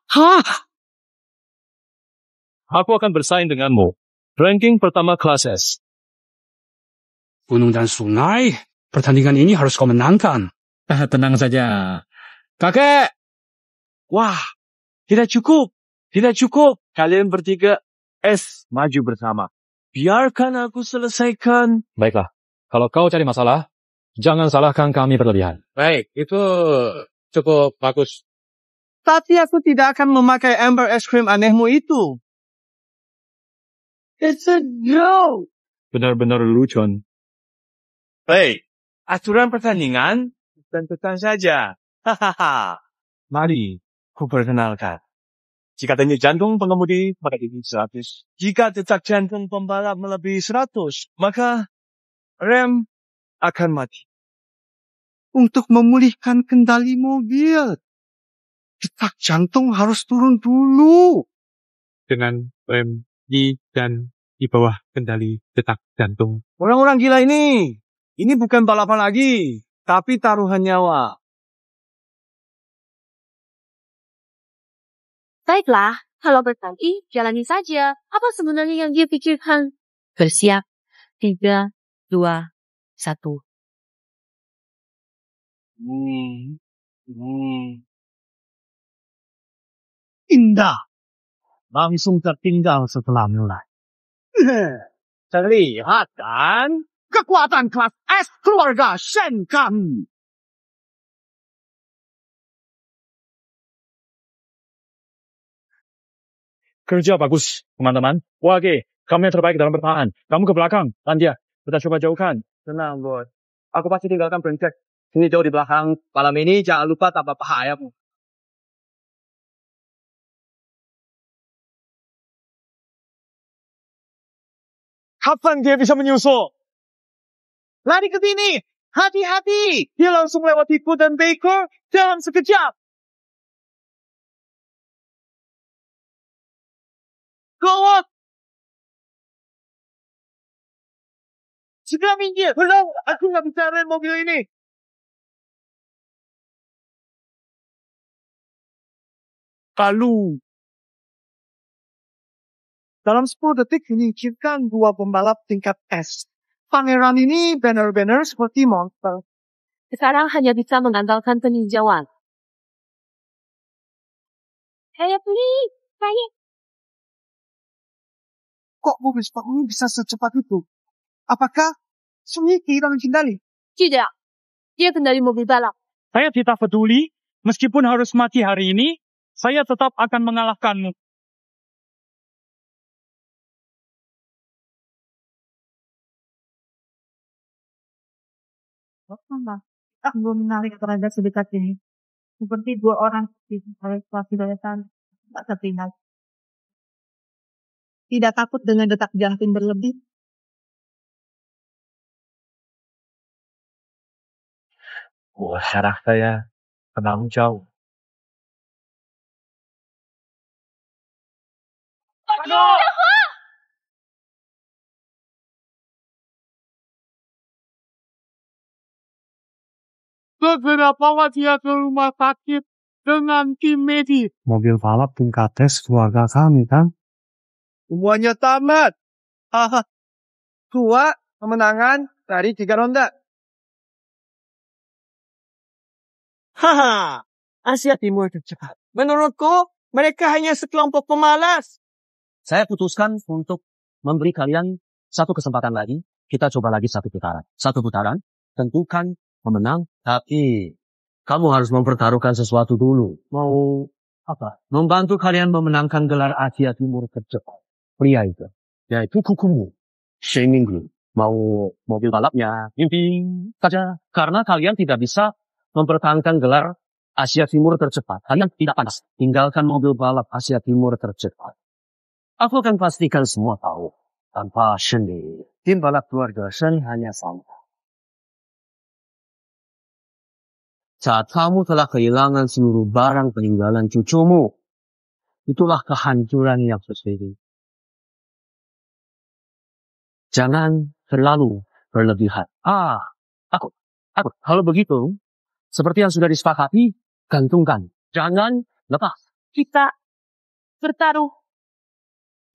Aku akan bersaing denganmu. Ranking pertama kelas S. Gunung dan sungai, pertandingan ini harus kau menangkan. Tenang saja. Kakek! Wah, tidak cukup. Tidak cukup. Kalian bertiga S maju bersama. Biarkan aku selesaikan. Baiklah, kalau kau cari masalah, jangan salahkan kami berlebihan. Baik, itu cukup bagus. Tapi aku tidak akan memakai ember es krim anehmu itu. It's a joke. Benar-benar lucu. Baik, aturan pertandingan tentukan saja. Hahaha. Mari, ku perkenalkan. Jika denyut jantung pengemudi, maka ini 100. Jika detak jantung pembalap melebihi 100, maka rem akan mati. Untuk memulihkan kendali mobil, detak jantung harus turun dulu. Dengan rem di dan di bawah kendali detak jantung. Orang-orang gila ini bukan balapan lagi, tapi taruhan nyawa. Baiklah, kalau bertanding, jalani saja. Apa sebenarnya yang dia pikirkan? Bersiap. 3, 2, 1. Indah. Langsung tertinggal setelah mulai. Terlihat kan? Kekuatan kelas S keluarga Shen kami. Kerja bagus, teman-teman. Wage, kamu yang terbaik dalam bertahan. Kamu ke belakang, Landia. Kita coba jauhkan. Tenang, bos. Aku pasti tinggalkan brengsek. Sini jauh di belakang. Malam ini jangan lupa tambah paha ayammu. Kapan dia bisa menyusul? Lari ke sini. Hati-hati. Dia langsung lewatiku dan Baker dalam sekejap. Gawat. Segera minggir. Belum. Aku nggak bisa rem mobil ini. Kalu. Dalam 10 detik menyingkirkan 2 pembalap tingkat S. Pangeran ini benar-benar seperti monster. Sekarang hanya bisa mengandalkan peninjauan. Hey, please. Saya. Kok mobil sport ini bisa secepat itu? Apakah Sunyi kehilangan kendali? Tidak. Dia kendali mobil balap. Saya tidak peduli. Meskipun harus mati hari ini, saya tetap akan mengalahkanmu. Aku belum menarik terhadap sedekat ini. Seperti 2 orang di situasi daya tarik. Tak tertinggal. tidak takut dengan detak jantung berlebih? Syaraf saya tenang jauh. Segera bawa dia ke rumah sakit dengan tim medis. Mobil balap tingkat tes keluarga kami, kan? Semuanya tamat. Haha. Tua kemenangan dari 3 ronde. Haha. Asia Timur tercepat. Menurutku, mereka hanya sekelompok pemalas. Saya putuskan untuk memberi kalian satu kesempatan lagi. Kita coba lagi satu putaran. Satu putaran, tentukan pemenang. Tapi, kamu harus mempertaruhkan sesuatu dulu. Mau apa? Membantu kalian memenangkan gelar Asia Timur tercepat. Pria itu. Yaitu kukumu. Shenminggu. Mau mobil balapnya. Mimpi saja. Karena kalian tidak bisa mempertahankan gelar Asia Timur tercepat. Kalian tidak pantas. Tinggalkan mobil balap Asia Timur tercepat. Aku akan pastikan semua tahu. Tanpa Shenli, tim balap keluarga Shen hanya sama. Saat kamu telah kehilangan seluruh barang peninggalan cucumu, itulah kehancuran yang sesungguhnya. Jangan terlalu berlebihan. Aku. Kalau begitu, seperti yang sudah disepakati, gantungkan. Jangan lepas. Kita bertaruh.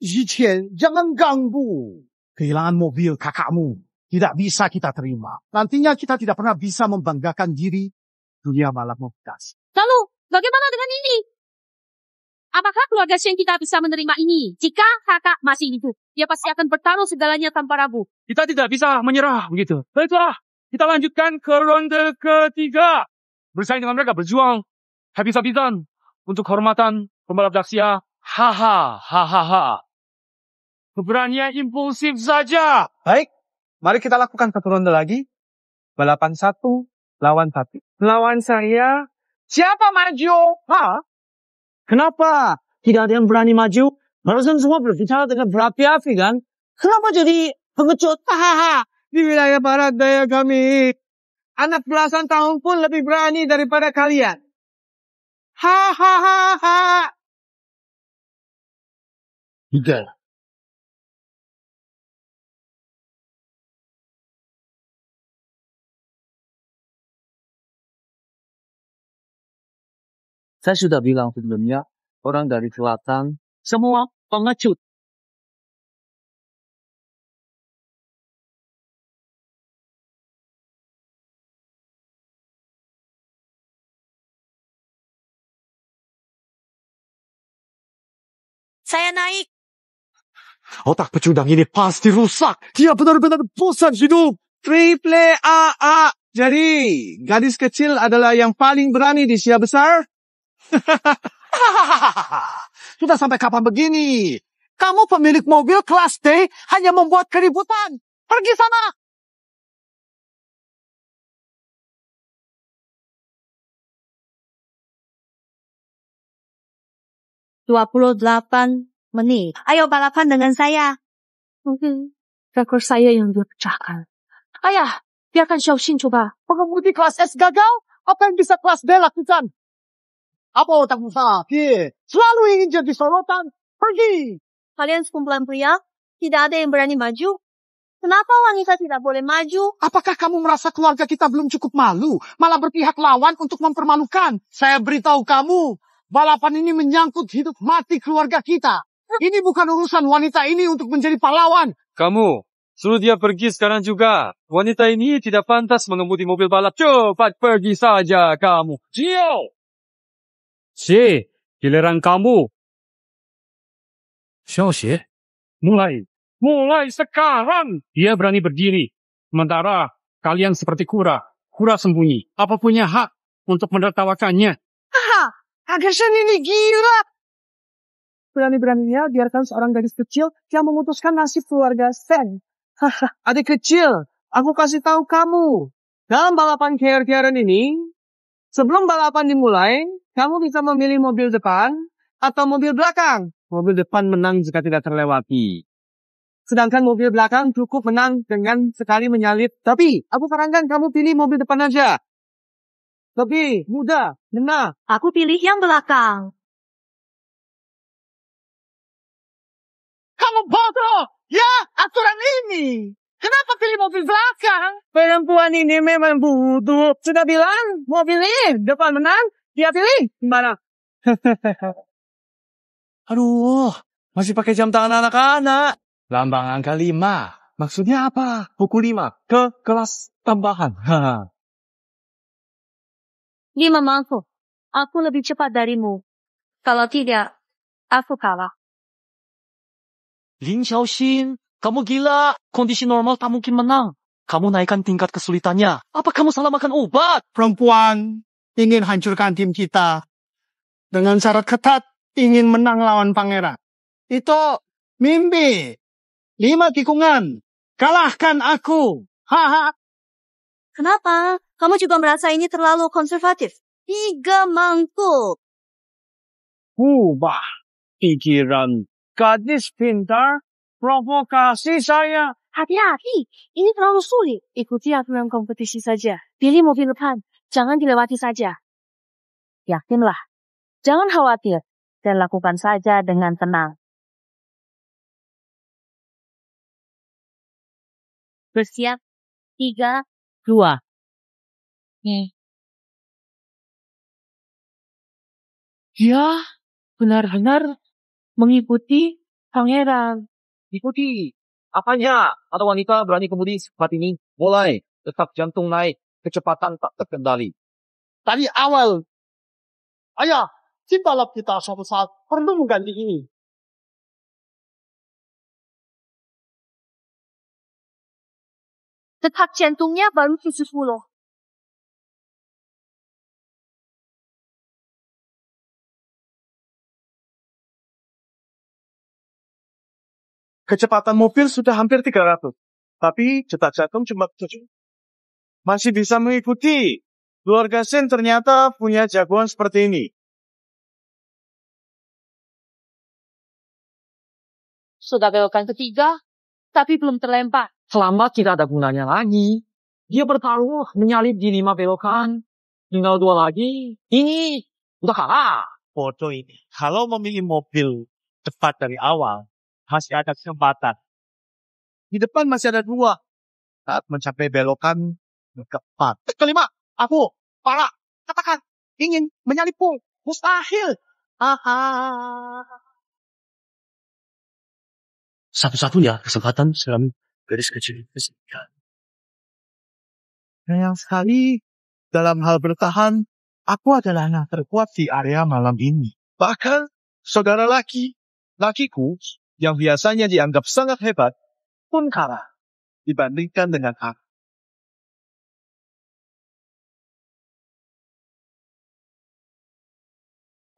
以前 jangan ganggu. Kehilangan mobil kakakmu tidak bisa kita terima. Nantinya kita tidak pernah bisa membanggakan diri dunia balap mobilitas. Lalu, bagaimana dengan ini? Apakah keluarga Shen kita bisa menerima ini? Jika kakak masih hidup, dia pasti akan bertaruh segalanya tanpa ragu. Kita tidak bisa menyerah begitu. Baiklah, kita lanjutkan ke ronde ketiga. Bersaing dengan mereka, berjuang habis-habisan untuk kehormatan pembalap Daxia. Hahaha. Keberanian impulsif saja. Baik, mari kita lakukan satu ronde lagi. Balapan 1 lawan 1. Lawan saya, siapa maju? Kenapa? Tidak ada yang berani maju? Barusan semua berbicara dengan berapi-api kan? Kenapa jadi pengecut? Di wilayah barat daya kami, anak belasan tahun pun lebih berani daripada kalian. Hahaha. Tiga. Saya sudah bilang sebelumnya, orang dari selatan, semua pengecut. Saya naik. Otak pecundang ini pasti rusak. Dia benar-benar bosan hidup. Triple AA. Jadi, gadis kecil adalah yang paling berani di Asia besar? Sudah sampai kapan begini? Kamu pemilik mobil kelas D hanya membuat keributan. Pergi sana. menit. Ayo balapan dengan saya. Rekor saya yang dipecahkan. Ayah, biarkan Xiaoxin coba. Pengemudi kelas S gagal? Apa yang bisa kelas D lakukan? Apa otakmu sakit? Selalu ingin jadi sorotan. Pergi. Kalian sekumpulan pria, tidak ada yang berani maju. Kenapa wanita tidak boleh maju? Apakah kamu merasa keluarga kita belum cukup malu? Malah berpihak lawan untuk mempermalukan. Saya beritahu kamu, balapan ini menyangkut hidup mati keluarga kita. Ini bukan urusan wanita ini untuk menjadi pahlawan. Kamu, suruh dia pergi sekarang juga. Wanita ini tidak pantas mengemudi mobil balap. Cepat pergi saja kamu. Gio! Giliran kamu. Xiaoxie, Mulai sekarang. Dia berani berdiri. Sementara kalian seperti kura. Kura sembunyi. Apa punya hak untuk menertawakannya? Agar Shen ini gila. Berani-beraninya biarkan seorang gadis kecil yang memutuskan nasib keluarga Shen. Adik kecil, aku kasih tahu kamu. Dalam balapan kear-kearan ini, sebelum balapan dimulai, kamu bisa memilih mobil depan atau mobil belakang. mobil depan menang jika tidak terlewati. Sedangkan mobil belakang cukup menang dengan sekali menyalip. Tapi, aku sarankan kamu pilih mobil depan aja. Lebih mudah, benar. Aku pilih yang belakang. Kamu bodoh! Ya, aturan ini. Kenapa pilih mobil belakang? Perempuan ini memang bodoh. Sudah bilang, mobil ini depan menang, dia pilih. Gimana? Aduh, masih pakai jam tangan anak-anak. Lambang angka 5. Maksudnya apa? Pukul 5 ke kelas tambahan. 5 mampu. Aku lebih cepat darimu. Kalau tidak, aku kalah. Lin Xiaoxin, kamu gila. Kondisi normal tak mungkin menang. Kamu naikkan tingkat kesulitannya. Apa kamu salah makan obat? Perempuan ingin hancurkan tim kita. Dengan syarat ketat, ingin menang lawan pangeran. Itu mimpi. 5 tikungan. Kalahkan aku. Haha. Kenapa? Kamu juga merasa ini terlalu konservatif. 3 mangkuk. Ubah pikiran. Gadis pintar, provokasi saya. Hati-hati, ini terlalu sulit. Ikuti aturan kompetisi saja. Pilih mobil depan, jangan dilewati saja. Yakinlah, jangan khawatir, dan lakukan saja dengan tenang. Bersiap, 3, 2. Dia benar-benar mengikuti pangeran. Ikuti. Apanya? Atau wanita berani kemudi secepat ini? Mulai. Detak jantung naik. Kecepatan tak terkendali. Tadi awal. Ayah, tim balap kita suatu saat perlu mengganti ini. Detak jantungnya baru 70. Kecepatan mobil sudah hampir 300. Tapi detak jantung cuma 7. Masih bisa mengikuti. Keluarga Sen ternyata punya jagoan seperti ini. Sudah belokan ketiga, tapi belum terlempar. Selamat tidak ada gunanya lagi. Dia bertaruh menyalip di 5 belokan. Tinggal 2 lagi. Ini udah kalah. Bodoh ini. Kalau memilih mobil cepat dari awal, masih ada kesempatan. Di depan masih ada 2. Saat mencapai belokan keempat. Kelima, aku, para, katakan, ingin menyalipku. Mustahil. Satu-satunya kesempatan dalam garis kecil kesedihan. Sayang sekali, dalam hal bertahan, aku adalah anak terkuat di area malam ini. Bahkan, saudara lakiku, yang biasanya dianggap sangat hebat, pun kalah dibandingkan dengan aku.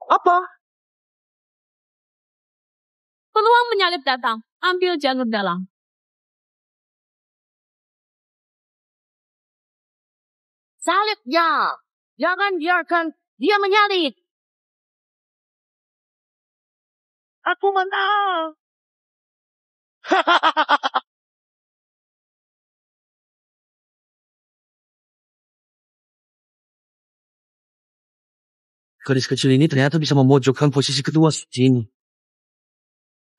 Apa? Peluang menyalip datang. Ambil jalur dalam. Salib dia. Jangan biarkan dia menyalip. Aku menang. Garis kecil ini ternyata bisa memojokkan posisi kedua seperti ini.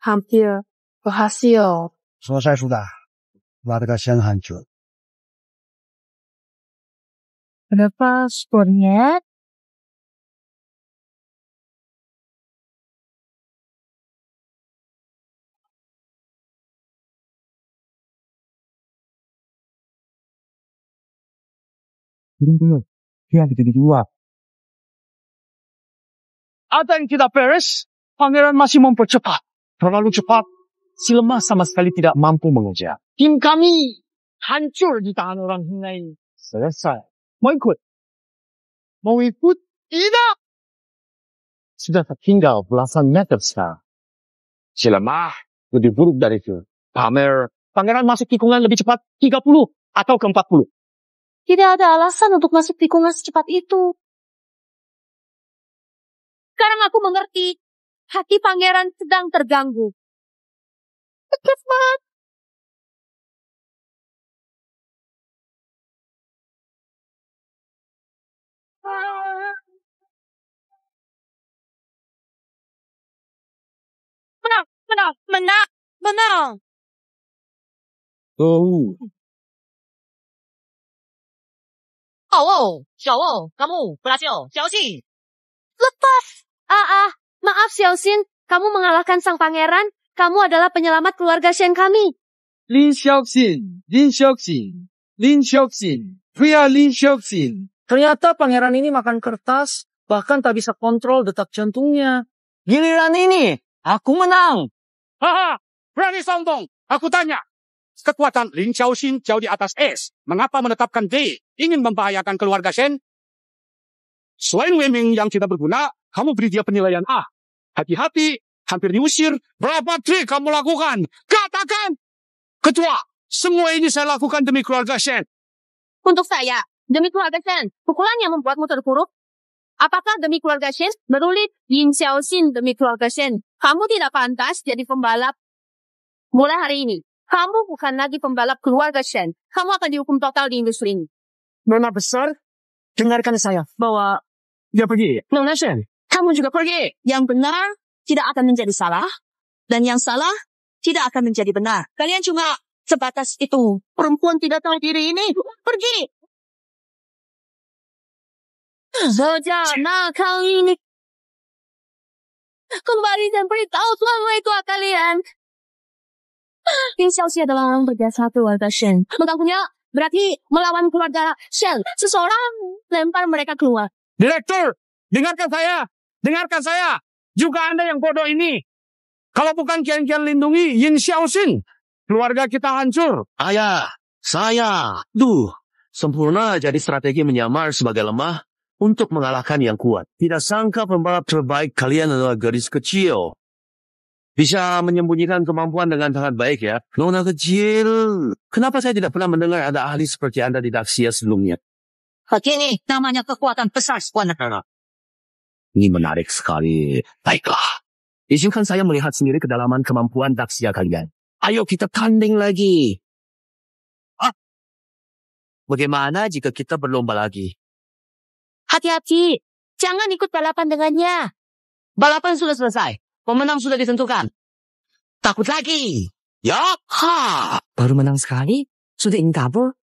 Hampir berhasil. Selesai sudah. Warga Sen hancur. Berapa skornya? Tunggu. Dia di dua. Ada yang tidak beres, pangeran masih mempercepat. Terlalu cepat, si lemah sama sekali tidak mampu mengejar. Tim kami hancur di tangan orang lain. Selesai. Mau ikut? Mau ikut? Tidak. Sudah tertinggal belasan meter sekarang. Si lemah lebih buruk dari itu. Pangeran masuk tikungan lebih cepat 30 atau ke 40. Tidak ada alasan untuk masuk tikungan secepat itu. Sekarang aku mengerti. hati pangeran sedang terganggu. Tegas banget. Menang. Oh, 小欧, kamu berhasil, Xiaoxin. Lepas. Maaf Xiaoxin, kamu mengalahkan sang pangeran. Kamu adalah penyelamat keluarga Shen kami. Lin Xiaoxin, pria Lin Xiaoxin. Ternyata pangeran ini makan kertas, bahkan tak bisa kontrol detak jantungnya. giliran ini, aku menang. Haha, berani sombong. Aku tanya. Kekuatan Lin Xiaoxin jauh di atas S. Mengapa menetapkan D? Ingin membahayakan keluarga Shen? Selain Wei-Ming yang tidak berguna, kamu beri dia penilaian A. Hati-hati, hampir diusir. Berapa trik kamu lakukan? Katakan! Ketua, semua ini saya lakukan demi keluarga Shen. Untuk saya, demi keluarga Shen, pukulan yang membuatmu terpuruk? Apakah demi keluarga Shen? Berulit, Lin Xiaoxin demi keluarga Shen. Kamu tidak pantas jadi pembalap. Mulai hari ini, kamu bukan lagi pembalap keluarga Shen. Kamu akan dihukum total di industri ini. Nona besar, dengarkan saya bahwa dia pergi. Nona Shen, kamu juga pergi. Yang benar tidak akan menjadi salah, dan yang salah tidak akan menjadi benar. Kalian cuma sebatas itu. Perempuan tidak tahu diri ini, pergi. Sejak kali ini, kembali dan beritahu tua kalian. Lin Xiaoxin adalah orang berjasa keluarga Shen. Mengganggunya berarti melawan keluarga Shen. Seseorang lempar mereka keluar. Direktur, dengarkan saya. Juga Anda yang bodoh ini. Kalau bukan kian-kian lindungi Lin Xiaoxin, keluarga kita hancur. Ayah, saya. Sempurna jadi strategi menyamar sebagai lemah untuk mengalahkan yang kuat. Tidak sangka pembalap terbaik kalian adalah gadis kecil. Bisa menyembunyikan kemampuan dengan sangat baik ya. Nona kecil. Kenapa saya tidak pernah mendengar ada ahli seperti Anda di Daxia sebelumnya? Begini namanya kekuatan besar Squaner. Ini menarik sekali. Baiklah. Izinkan saya melihat sendiri kedalaman kemampuan Daxia kalian. Ayo kita tanding lagi. Bagaimana jika kita berlomba lagi? Hati-hati, jangan ikut balapan dengannya. Balapan sudah selesai. Pemenang sudah ditentukan. Takut lagi. Ya, Baru menang sekali, sudah ingin kabur.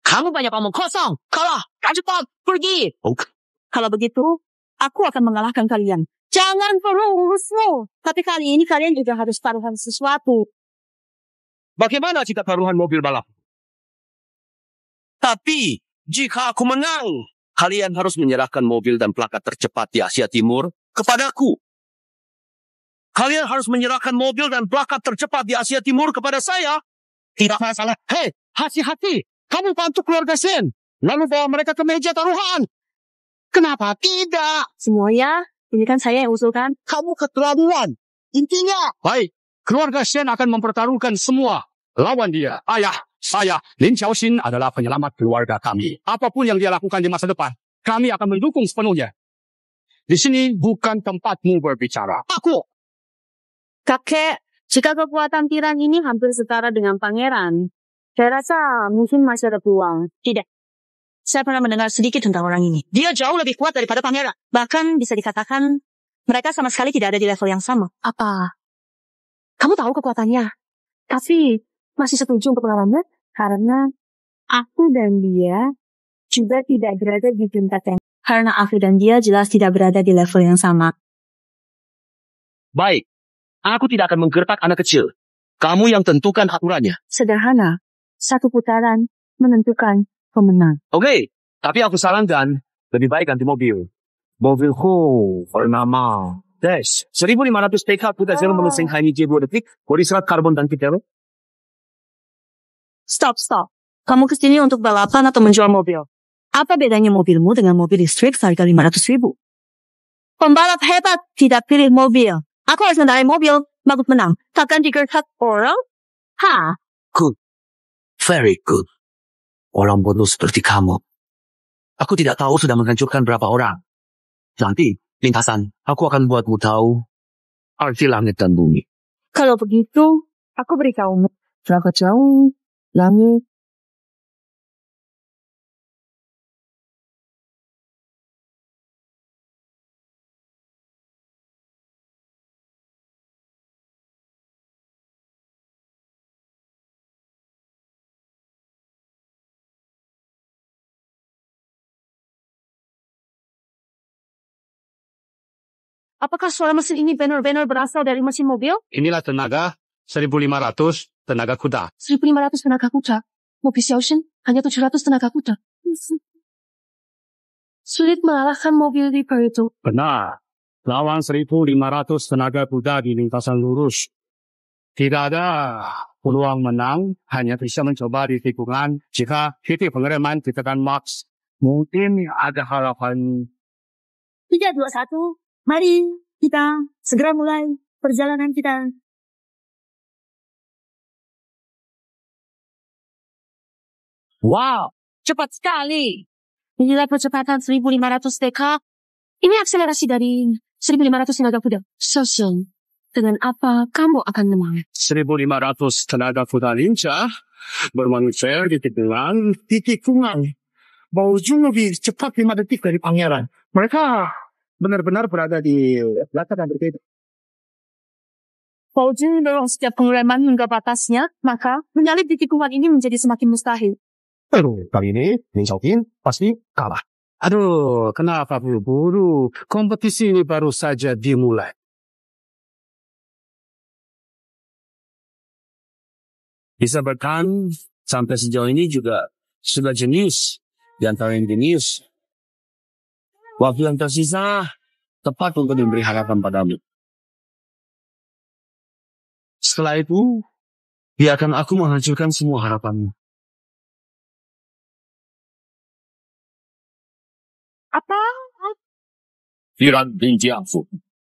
Kamu banyak omong kosong. Kalah, cepat, pergi. Oke. Kalau begitu, aku akan mengalahkan kalian. Jangan perlu urusmu. Tapi kali ini kalian juga harus taruhan sesuatu. Bagaimana jika taruhan mobil balap? Tapi, jika aku menang, kalian harus menyerahkan mobil dan plakat tercepat di Asia Timur kepadaku. Kalian harus menyerahkan mobil dan plakat tercepat di Asia Timur kepada saya. Tidak masalah. Hei, hati-hati. Kamu bantu keluarga Shen. Lalu bawa mereka ke meja taruhan. Kenapa tidak? Semuanya, ini kan saya yang usulkan. Kamu keterlaluan. Intinya. Baik, keluarga Shen akan mempertaruhkan semua. Lawan dia. Ayah, saya, Lin Xiaoxin adalah penyelamat keluarga kami. Apapun yang dia lakukan di masa depan, kami akan mendukung sepenuhnya. Di sini bukan tempatmu berbicara. Kakek, jika kekuatan tiran ini hampir setara dengan pangeran, saya rasa mungkin masih ada peluang. Tidak. Saya pernah mendengar sedikit tentang orang ini. Dia jauh lebih kuat daripada pangeran. Bahkan bisa dikatakan mereka sama sekali tidak ada di level yang sama. Apa? Kamu tahu kekuatannya? Tapi masih setuju untuk melawannya? Karena aku dan dia juga tidak berada di tingkat yang... Karena aku dan dia jelas tidak berada di level yang sama. Baik. Aku tidak akan menggertak anak kecil. Kamu yang tentukan aturannya. Sederhana. Satu putaran menentukan pemenang. Oke, tapi aku sarankan lebih baik ganti mobil. Mobilku bernama Dash. 1500 PK kuda zero memenuhi hanya 2 detik. Beristirahat karbon dan pitero. Stop. Kamu kesini untuk balapan atau menjual mobil? Apa bedanya mobilmu dengan mobil listrik seharga 500.000? Pembalap hebat tidak pilih mobil. Aku harus mengendarai mobil, bagus menang. Takkan digertak orang? Good. Very good. Orang bodoh seperti kamu. Aku tidak tahu sudah menghancurkan berapa orang. Nanti, lintasan, aku akan buatmu tahu arti langit dan bumi. Kalau begitu, aku beritahumu. Berapa jauh langit Apakah suara mesin ini benar-benar berasal dari mesin mobil? Inilah tenaga 1.500 tenaga kuda. 1.500 tenaga kuda. Mobil Xiaoshen hanya 700 tenaga kuda. Sulit mengalahkan mobil Reaper itu. Benar. Lawan 1.500 tenaga kuda di lintasan lurus. Tidak ada peluang menang, hanya bisa mencoba di tikungan. Jika titik pengereman ditekan max, mungkin ada harapan. 3, 2, 1. Mari kita segera mulai perjalanan kita. Wow, cepat sekali. Inilah percepatan 1.500 TK. Ini akselerasi dari 1.500 tenaga kuda. Xiaoshen, dengan apa kamu akan menang? 1.500 tenaga kuda lincah bermanuver di tikungan. Baojun lebih cepat 5 detik dari pangeran. Mereka benar-benar berada di belakang yang berbeda. Baojun mendorong setiap pengereman hingga batasnya, maka menyalip di tikungan ini menjadi semakin mustahil. Aduh, kali ini Lin Xiaoqin pasti kalah. Aduh, kenapa buru-buru? Kompetisi ini baru saja dimulai. Bisa bertahan sampai sejauh ini juga sudah jenius. Di antara yang jenius, waktu yang tersisa tepat untuk memberi harapan padamu. Setelah itu, biarkan aku menghancurkan semua harapanmu. Apa? Tiran Lin Jiangfu.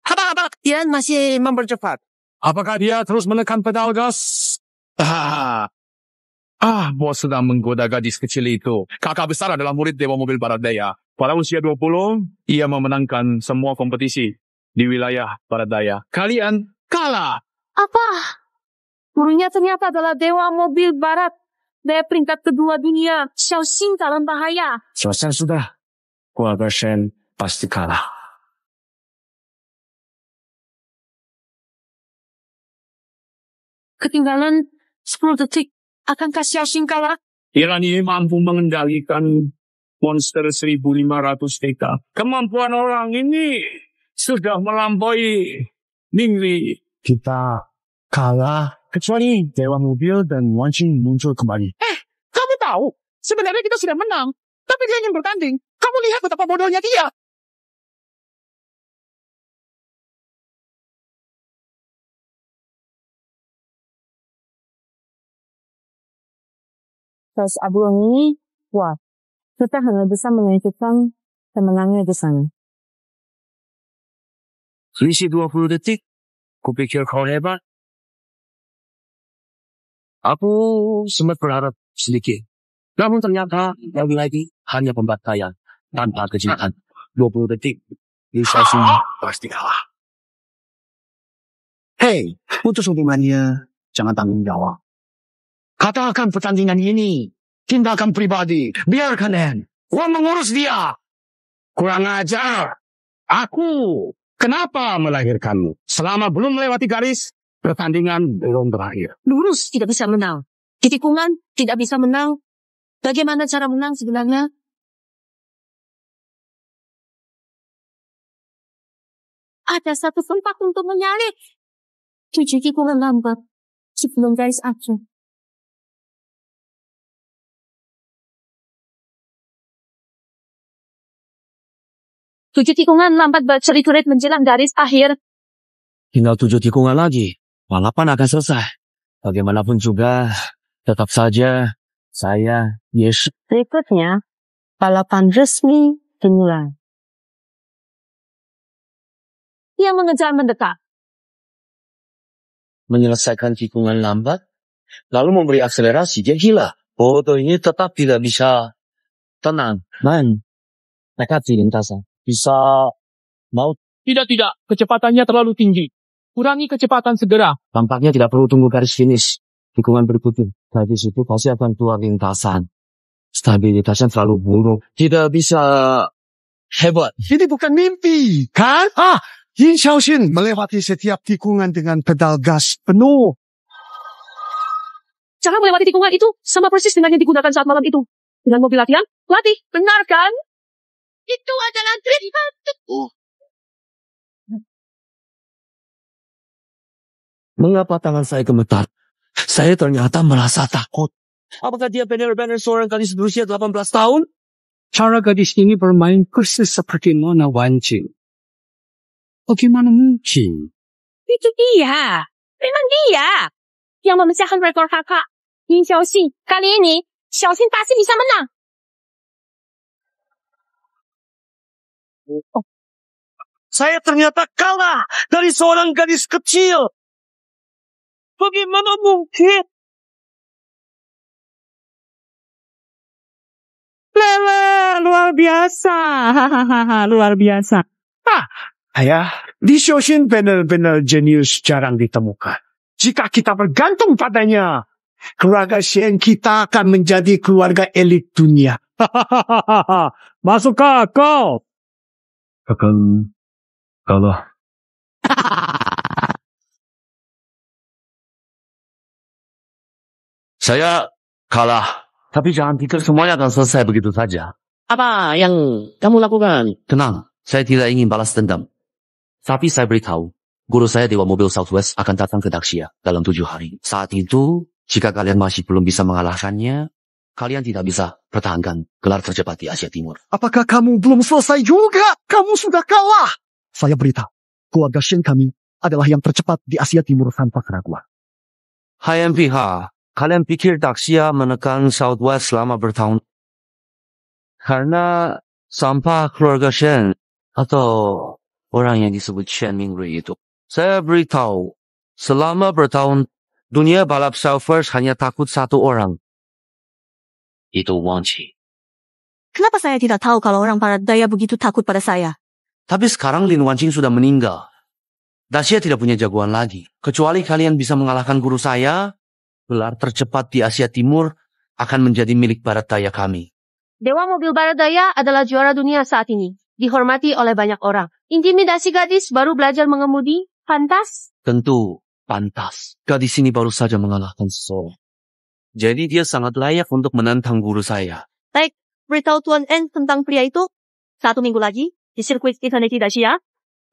Abang, Tian masih mempercepat. Apakah dia terus menekan pedal gas? Bos sedang menggoda gadis kecil itu. Kakak besar adalah murid Dewa Mobil Barat Daya. Pada usia 20, ia memenangkan semua kompetisi di wilayah Barat Daya. Kalian kalah. Apa? Gurunya ternyata adalah Dewa Mobil Barat Daya peringkat kedua dunia. Xiaoxin dalam bahaya. Selesai sudah. Keluarga Shen pasti kalah. Ketinggalan 10 detik. Akankah Xiaoxin kalah? Irani mampu mengendalikan monster 1.500 TK. Kemampuan orang ini sudah melampaui Ningli. Kita kalah kecuali Dewa Mobil dan Wanqing muncul kembali. Kamu tahu, sebenarnya kita sudah menang. Tapi dia ingin bertanding. Kamu lihat betapa bodohnya dia. Tes abu ini, wah, kita hanya bisa menentukan pemenangnya di sana. Selisih 20 detik. Kupikir kau hebat. Aku sempat berharap sedikit. Namun ternyata lagi hanya pembantaian tanpa kejutan. 20 detik. Xiaoxin pasti kalah. Hei, putus hubungannya. Jangan tanggung jawab. Katakan pertandingan ini tindakan pribadi. Biarkan N. Gua mengurus dia. Kurang ajar. Aku. Kenapa melahirkanmu? Selama belum melewati garis, pertandingan belum berakhir. Lurus tidak bisa menang. Di tikungan tidak bisa menang. Bagaimana cara menang sebenarnya? Ada satu tempat untuk menyalip. 7 tikungan lambat sebelum garis akhir. Tujuh tikungan lambat bercerit-cerit menjelang garis akhir. Tinggal 7 tikungan lagi. Balapan akan selesai. Bagaimanapun juga, tetap saja saya Yesus. Berikutnya, balapan resmi dimulai. Yang mengejar mendekat. Menyelesaikan tikungan lambat, lalu memberi akselerasi. Dia gila. Bodoh ini tetap tidak bisa tenang. Nekat di lintasan. Bisa mau. Tidak. Kecepatannya terlalu tinggi. Kurangi kecepatan segera. Tampaknya tidak perlu tunggu garis finish. Tikungan berikutnya. Dari situ pasti akan keluar lintasan. Stabilitasnya terlalu buruk. Tidak bisa hebat. Ini bukan mimpi, kan? Yin Xiaoxin melewati setiap tikungan dengan pedal gas penuh. Cara melewati tikungan itu sama persis dengan yang digunakan saat malam itu. Dengan mobil latihan, latih, benar kan? Itu adalah trik hantu. Mengapa tangan saya gemetar? Saya ternyata merasa takut. Apakah dia benar-benar seorang gadis berusia 18 tahun? Cara gadis ini bermain persis seperti Nona Wancing. Bagaimana mungkin? Itu dia. Memang dia. Yang memecahkan rekor kakak. Yin Xiaoxin, kali ini, Xiaoxin pasti bisa menang. Saya ternyata kalah dari seorang gadis kecil. Bagaimana mungkin? Luar biasa. Luar biasa. Ayah, Li Xiaoxin benar-benar jenius jarang ditemukan. Jika kita bergantung padanya, keluarga Shen kita akan menjadi keluarga elit dunia. Masuk akal. Akan kalah. Saya kalah. Tapi jangan pikir semuanya akan selesai begitu saja. Apa yang kamu lakukan? Tenang, saya tidak ingin balas dendam. Tapi saya beritahu, guru saya Dewa Mobil Southwest akan datang ke Daxia dalam 7 hari. Saat itu, jika kalian masih belum bisa mengalahkannya, kalian tidak bisa pertahankan gelar tercepat di Asia Timur. Apakah kamu belum selesai juga? Kamu sudah kalah. Saya beritahu, keluarga Shen kami adalah yang tercepat di Asia Timur tanpa keraguan. Hai MPH, kalian pikir Daxia menekan Southwest selama bertahun? Karena sampah keluarga Shen atau orang yang disebut Shen Mingrui itu. Saya beritahu, selama bertahun, dunia balap Southwest hanya takut satu orang. Itu Wang Qi. Kenapa saya tidak tahu kalau orang parat daya begitu takut pada saya? Tapi sekarang Lin Wanqing sudah meninggal. Daxia tidak punya jagoan lagi. Kecuali kalian bisa mengalahkan guru saya, gelar tercepat di Asia Timur akan menjadi milik barat daya kami. Dewa Mobil Barat Daya adalah juara dunia saat ini. Dihormati oleh banyak orang. Intimidasi gadis baru belajar mengemudi. Pantas? Tentu pantas. Gadis ini baru saja mengalahkan seseorang. Jadi dia sangat layak untuk menantang guru saya. Baik, beritahu Tuan N tentang pria itu. 1 minggu lagi, di sirkuit Infinity Daxia.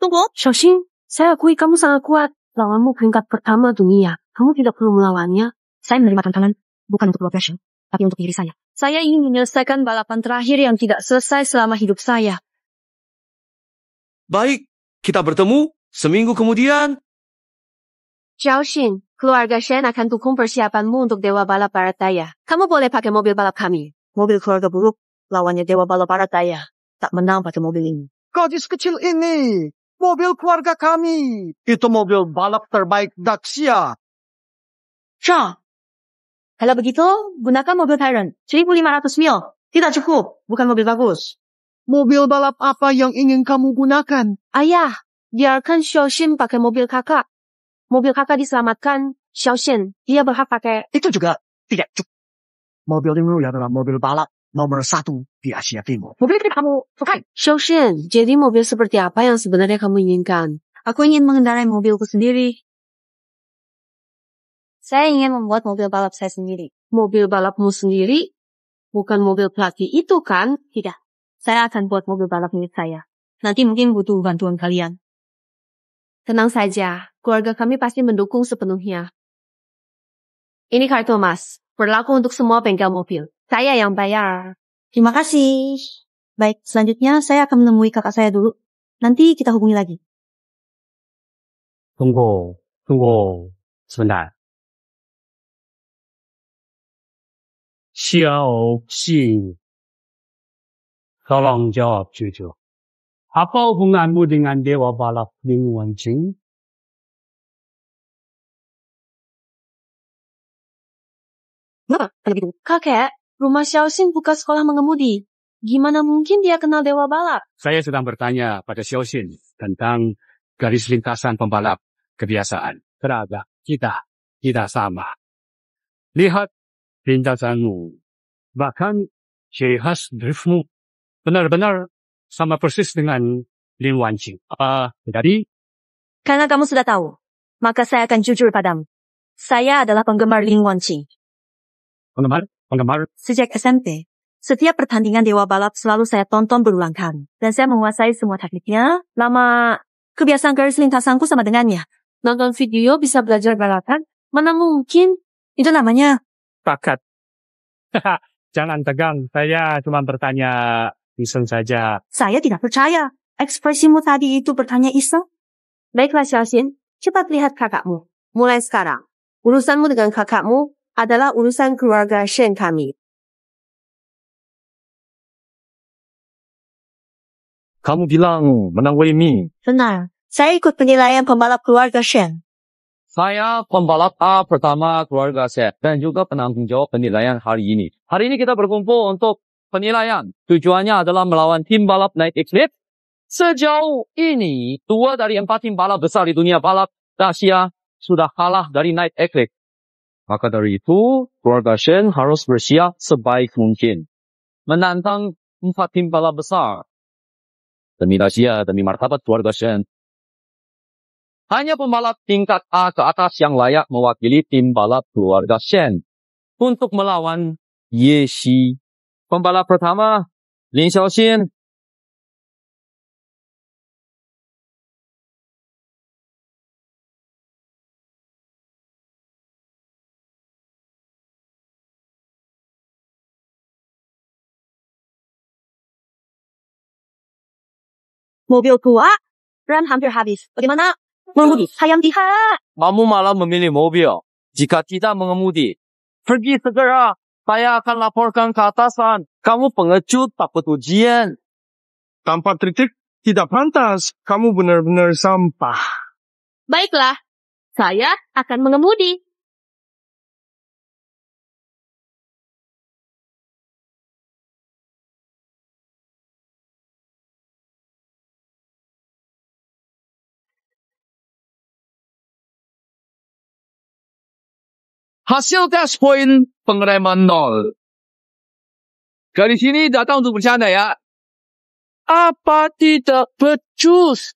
Tunggu. Xiaoxin, saya akui kamu sangat kuat. Lawanmu peringkat pertama dunia. Kamu tidak perlu melawannya. Saya menerima tantangan, bukan untuk keluarga Shen, tapi untuk diri saya. Saya ingin menyelesaikan balapan terakhir yang tidak selesai selama hidup saya. Baik, kita bertemu seminggu kemudian. Xiaoxin, keluarga Shen akan dukung persiapanmu untuk Dewa Balap Barat Daya. Kamu boleh pakai mobil balap kami. Mobil keluarga buruk, lawannya Dewa Balap Barat Daya. Tak menang pakai mobil ini. Gadis kecil ini, mobil keluarga kami. Itu mobil balap terbaik Daxia. Shaw. Kalau begitu, gunakan mobil Tyrant. 1.500 mil. Tidak cukup, bukan mobil bagus. Mobil balap apa yang ingin kamu gunakan? Ayah, biarkan Xiaoxin pakai mobil kakak. Mobil kakak diselamatkan, Xiaoxin, dia berhak pakai. Itu juga tidak cukup. Mobil ini adalah mobil balap nomor 1 di Asia Timur. Mobil ini kamu sukai? Xiaoxin, jadi mobil seperti apa yang sebenarnya kamu inginkan? Aku ingin mengendarai mobilku sendiri. Saya ingin membuat mobil balap saya sendiri. Mobil balapmu sendiri? Bukan mobil pelatih itu kan? Tidak. Saya akan buat mobil balap milik saya. Nanti mungkin butuh bantuan kalian. Tenang saja, keluarga kami pasti mendukung sepenuhnya. Ini kartu emas, berlaku untuk semua bengkel mobil. Saya yang bayar. Terima kasih. Baik, selanjutnya saya akan menemui kakak saya dulu. Nanti kita hubungi lagi. Tunggu sebentar. Xiaoxin, tolong jawab jujur. Apa hubunganmu dengan Dewa Balap Lin Wanqing? Kenapa? Begitu. Kakek, rumah Xiaoxin buka sekolah mengemudi. Gimana mungkin dia kenal Dewa Balap? Saya sedang bertanya pada Xiaoxin tentang garis lintasan pembalap. kebiasaan. Berada, kita sama. Lihat lintasanmu, bahkan ciri khas driftmu benar-benar sama persis dengan Lin Wanqing. Jadi, Karena kamu sudah tahu, maka saya akan jujur padamu. Saya adalah penggemar Lin Wanqing. penggemar. Sejak SMP, setiap pertandingan Dewa Balap selalu saya tonton berulang kali. Dan saya menguasai semua tekniknya. Lama, kebiasaan garis lintasanku sama dengannya. Nonton video bisa belajar balapan? Mana mungkin? Itu namanya. Bakat. Jangan tegang, saya cuma bertanya iseng saja. Saya tidak percaya. Ekspresimu tadi itu bertanya iseng. Baiklah Xiaoxin, cepat lihat kakakmu. Mulai sekarang, urusanmu dengan kakakmu adalah urusan keluarga Shen kami. Kamu bilang menang Wei Mi. Benar. Saya ikut penilaian pembalap keluarga Shen. Saya pembalap A pertama keluarga Shen dan juga penanggung jawab penilaian hari ini. Hari ini kita berkumpul untuk penilaian. Tujuannya adalah melawan tim balap Night Eclipse. Sejauh ini, 2 dari 4 tim balap besar di dunia balap Dacia sudah kalah dari Night Eclipse. Maka dari itu, keluarga Shen harus bersiap sebaik mungkin menantang 4 tim balap besar. Demi Dacia, demi martabat keluarga Shen. Hanya pembalap tingkat A ke atas yang layak mewakili tim balap keluarga Shen untuk melawan Ye Shi. Pembalap pertama, Lin Xiaoxin. Mobil tua, rem hampir habis. Bagaimana? Mengemudi, hayam lihat. Kamu malah memilih mobil. Jika tidak mengemudi, pergi segera. Saya akan laporkan ke atasan. Kamu pengecut, takut ujian. Tanpa trik-trik tidak pantas. Kamu benar-benar sampah. Baiklah, saya akan mengemudi. Hasil tes poin pengereman 0. Garis ini datang untuk bercanda ya. Apa tidak becus?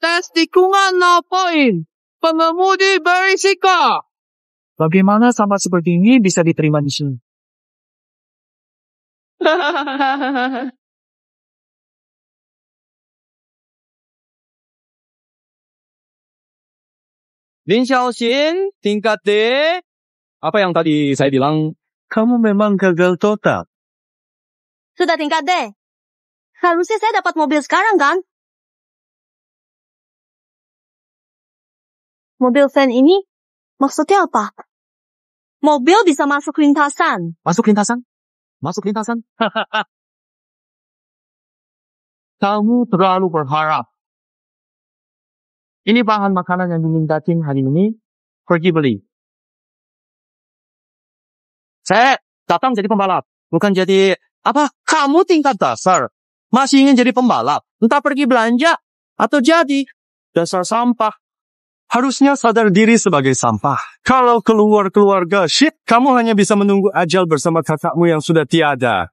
Tes tikungan 0 poin. Pengemudi berisiko. Bagaimana sama seperti ini bisa diterima di sini? Lin Xiaoxin, tingkat D. Apa yang tadi saya bilang? Kamu memang gagal total. Sudah tingkat D. Harusnya saya dapat mobil sekarang kan? Mobil van ini maksudnya apa? Mobil bisa masuk lintasan. Masuk lintasan? Masuk lintasan? Kamu terlalu berharap. Ini bahan makanan yang diminta tim hari ini. Pergi beli. Saya datang jadi pembalap. Bukan jadi... Apa? Kamu tingkat dasar. Masih ingin jadi pembalap. Entah pergi belanja. Atau jadi. Dasar sampah. Harusnya sadar diri sebagai sampah. Kalau keluar keluarga shit, kamu hanya bisa menunggu ajal bersama kakakmu yang sudah tiada.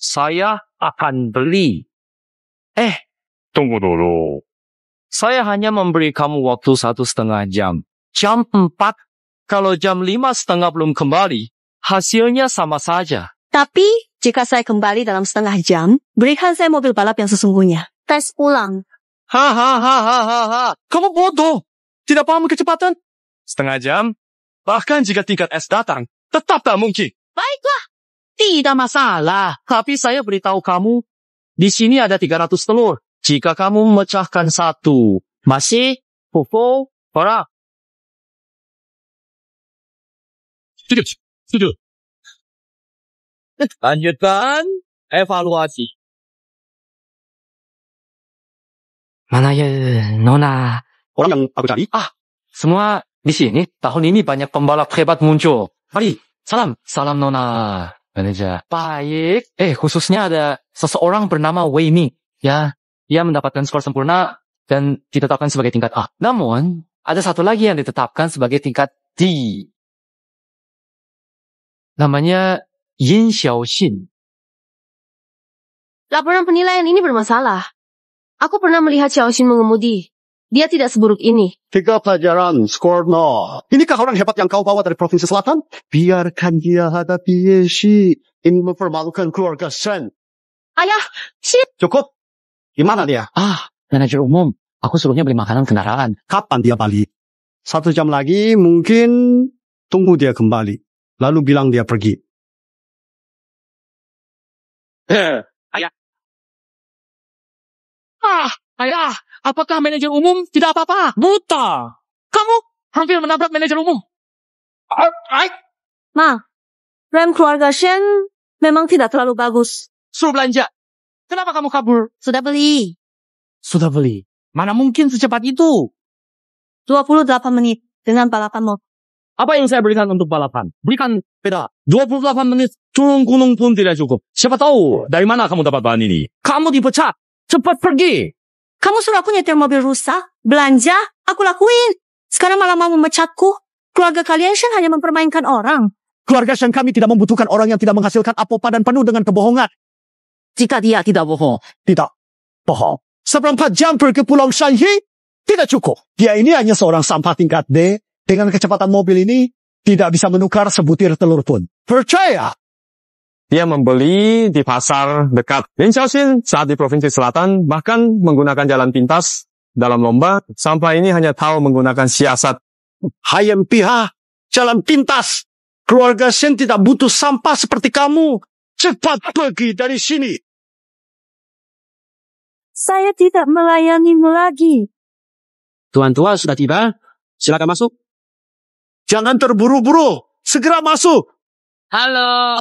Saya akan beli. Tunggu dulu. Saya hanya memberi kamu waktu 1,5 jam. Jam 4. Kalau jam 5:30 belum kembali, hasilnya sama saja. Tapi, jika saya kembali dalam setengah jam, berikan saya mobil balap yang sesungguhnya. Tes ulang. Hahaha. Kamu bodoh. Tidak paham kecepatan? Setengah jam? Bahkan jika tingkat S datang, tetap tak mungkin. Baiklah. Tidak masalah. Tapi saya beritahu kamu, di sini ada 300 telur. Jika kamu memecahkan 1, masih, Fofo, para. Setuju. Lanjutkan evaluasi. Mana ya, Nona, orang yang aku cari. Semua di sini tahun ini banyak pembalap hebat muncul. Mari, salam. Salam Nona, manajer. Baik. Khususnya ada seseorang bernama Wei Ming. Ya, ia mendapatkan skor sempurna dan ditetapkan sebagai tingkat A. Namun, ada satu lagi yang ditetapkan sebagai tingkat D. Namanya Yin Xiaoxin. Laporan penilaian ini bermasalah. Aku pernah melihat Xiaoxin mengemudi. Dia tidak seburuk ini. 3 pelajaran, skor 0. Inikah orang hebat yang kau bawa dari Provinsi Selatan? Biarkan dia hadapi Yeshi. Ini mempermalukan keluarga Shen. Ayah, shit. Cukup. Gimana dia? Manajer umum. Aku suruhnya beli makanan kendaraan. Kapan dia balik? 1 jam lagi mungkin tunggu dia kembali. Lalu bilang dia pergi. Ayah, apakah manajer umum tidak apa-apa? Buta. Kamu hampir menabrak manajer umum. Ma, rem keluarga Shen memang tidak terlalu bagus. Suruh belanja. Kenapa kamu kabur? Sudah beli. Sudah beli. Mana mungkin secepat itu? 28 menit dengan balapan mobil. Apa yang saya berikan untuk balapan? Berikan sepeda. 28 menit turun gunung pun tidak cukup. Siapa tahu dari mana kamu dapat bahan ini? Kamu dipecat. Cepat pergi. Kamu suruh aku nyetir mobil rusak, belanja, aku lakuin. Sekarang malah mau memecatku. Keluarga kalian Shen hanya mempermainkan orang. Keluarga Shen kami tidak membutuhkan orang yang tidak menghasilkan apa-apa dan penuh dengan kebohongan. Jika dia tidak bohong. Tidak. Bohong. 1/4 jam pergi ke Pulau Shanxi? Tidak cukup. Dia ini hanya seorang sampah tingkat D. Dengan kecepatan mobil ini, tidak bisa menukar sebutir telur pun. Percaya? Dia membeli di pasar dekat Yin Xiaoxin saat di Provinsi Selatan, bahkan menggunakan jalan pintas dalam lomba. Sampah ini hanya tahu menggunakan siasat. Hayam pihak, jalan pintas. Keluarga Shen tidak butuh sampah seperti kamu. Cepat pergi dari sini. Saya tidak melayanimu lagi. Tuan tua sudah tiba. Silakan masuk. Jangan terburu-buru. Segera masuk. Halo.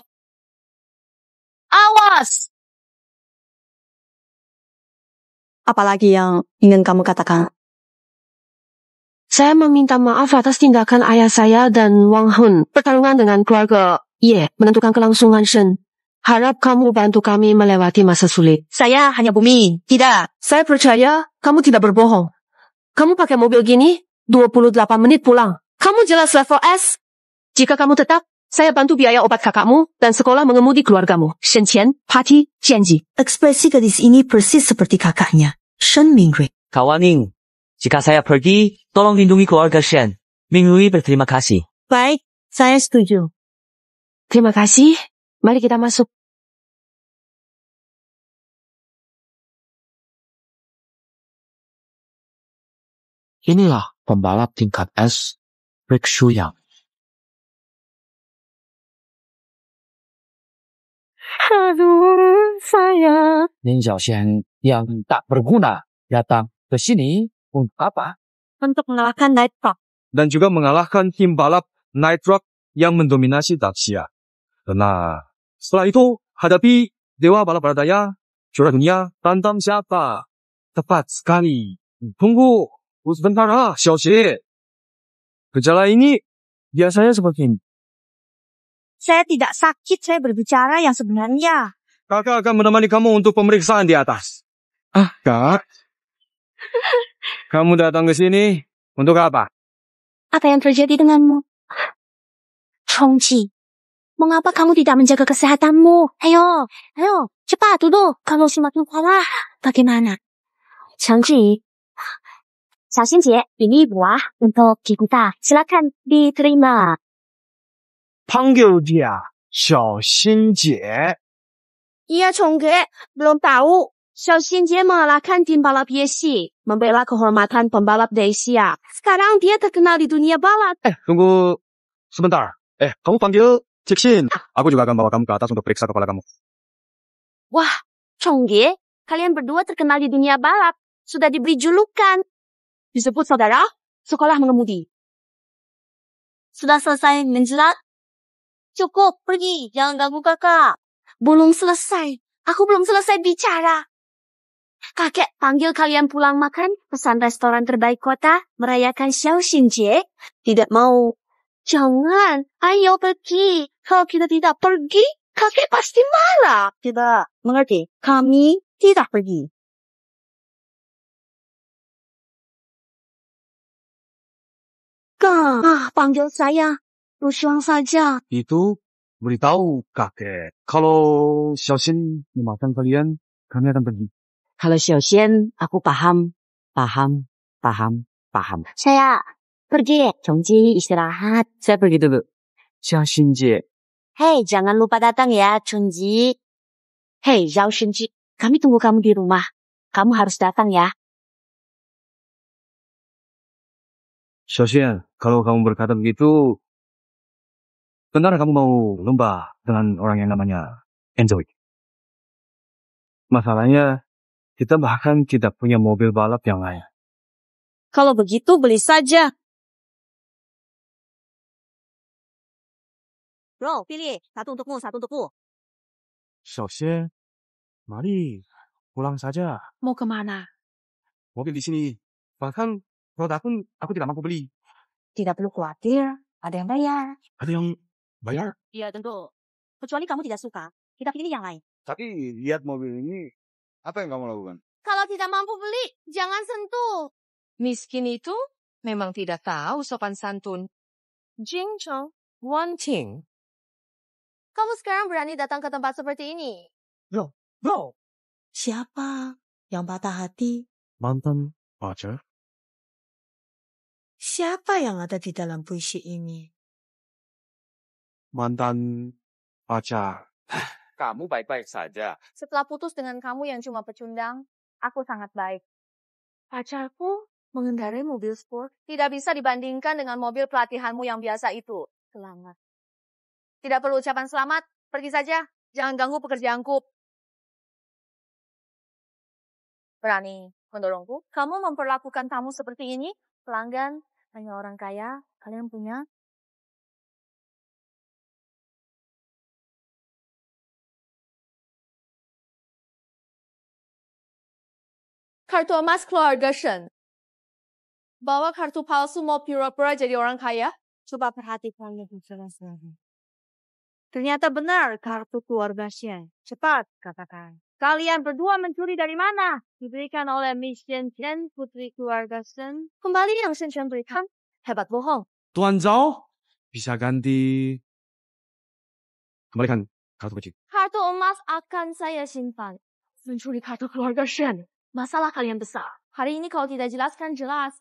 Awas! Apalagi yang ingin kamu katakan? Saya meminta maaf atas tindakan ayah saya dan Wang Hun. Pertarungan dengan keluarga Ye menentukan kelangsungan Shen. Harap kamu bantu kami melewati masa sulit. Saya hanya Bumi. Tidak. Saya percaya kamu tidak berbohong. Kamu pakai mobil gini, 28 menit pulang. Kamu jelas level S. Jika kamu tetap, saya bantu biaya obat kakakmu dan sekolah mengemudi keluargamu. Shen Qian, Party, Jianji. Ekspresi gadis ini persis seperti kakaknya, Shen Mingrui. Kawan Ning, jika saya pergi, tolong lindungi keluarga Shen. Mingrui berterima kasih. Baik, saya setuju. Terima kasih. Mari kita masuk. Inilah pembalap tingkat S, Rick Shuyang. Aduh, saya. Yin Xiaoxian yang tak berguna datang ke sini untuk apa? Untuk mengalahkan Night Rock. Dan juga mengalahkan tim balap Night Rock yang mendominasi Dacia. Nah, setelah itu hadapi Dewa Balap Baradaya, juara dunia, tantang siapa? Tepat sekali. Tunggu, sebentar Xiaoxi. Gejala ini biasanya seperti ini. Saya tidak sakit, saya berbicara yang sebenarnya. Kakak akan menemani kamu untuk pemeriksaan di atas. Kak. Kamu datang ke sini untuk apa? Apa yang terjadi denganmu? Chongqi, mengapa kamu tidak menjaga kesehatanmu? Ayo, cepat duduk. Kalau semakin parah, bagaimana? Chongqi, Xiaoxinjie, ini buah untuk kita. Silakan diterima. Panggil dia Xiaoxinjie. Iya, Chongge. Belum tahu. Xiaoxinjie mengalahkan tim balap Yeshi, membela kehormatan pembalap Dacia. Sekarang dia terkenal di dunia balap. Tunggu sebentar. Kamu panggil Cixin. Aku juga akan bawa kamu ke atas untuk periksa kepala kamu. Wah, Chongge, kalian berdua terkenal di dunia balap. Sudah diberi julukan. Disebut saudara, sekolah mengemudi. Sudah selesai menjelat? Cukup, pergi. Jangan ganggu kakak. Belum selesai. Aku belum selesai bicara. Kakek panggil kalian pulang makan, pesan restoran terbaik kota, merayakan Xiaoxinjie. Tidak mau. Jangan, ayo pergi. Kalau kita tidak pergi, kakek pasti marah. Tidak mengerti. Kami tidak pergi. Panggil saya. Rushuang saja. Itu beritahu kakek. Kalau Xiaoxin memaafkan kalian, kami akan pergi. Kalau Xiaoxian, aku paham. Paham. Saya pergi. Chongji istirahat. Saya pergi dulu. Xiaoxinjie. Hei, jangan lupa datang ya, Chunji. Hei, Zhao Shenji. Kami tunggu kamu di rumah. Kamu harus datang ya. Xiaoxian, kalau kamu berkata begitu, benar kamu mau lomba dengan orang yang namanya Enjoy? Masalahnya, kita bahkan tidak punya mobil balap yang lain. Kalau begitu, beli saja. Bro, pilih. Satu untukmu, satu untukku. Xiaoxian, mari pulang saja. Mau kemana? Mobil di sini. Bahkan roda pun aku tidak mampu beli. Tidak perlu khawatir. Ada yang bayar. Ada yang bayar? Iya, tentu. Kecuali kamu tidak suka. Kita pilih yang lain. Tapi lihat mobil ini, apa yang kamu lakukan? Kalau tidak mampu beli, jangan sentuh. Miskin itu memang tidak tahu sopan santun. Jing Chong, One thing. kamu sekarang berani datang ke tempat seperti ini? Bro, Siapa yang patah hati? Mantan pacar? Siapa yang ada di dalam puisi ini? Mantan pacar. Kamu baik-baik saja. Setelah putus dengan kamu yang cuma pecundang, aku sangat baik. Pacarku mengendarai mobil sport tidak bisa dibandingkan dengan mobil pelatihanmu yang biasa itu. Selamat. Tidak perlu ucapan selamat, pergi saja. Jangan ganggu pekerjaanku. Berani mendorongku? Kamu memperlakukan tamu seperti ini? Pelanggan, hanya orang kaya, kalian punya? Kartu emas keluarga Shen. Bawa kartu palsu mau pura-pura jadi orang kaya? Coba perhatikan lebih jelas lagi. Ternyata benar kartu keluarga Shen. Cepat katakan. Kalian berdua mencuri dari mana? Diberikan oleh Miss Shen Chen, putri keluarga Shen. Kembali yang Shen Chen berikan. Hebat bohong. Tuan Zhao, bisa ganti... Kembalikan kartu kecil. Kartu emas akan saya simpan. Mencuri kartu keluarga Shen. Masalah kalian besar. Hari ini kalau tidak jelaskan jelas.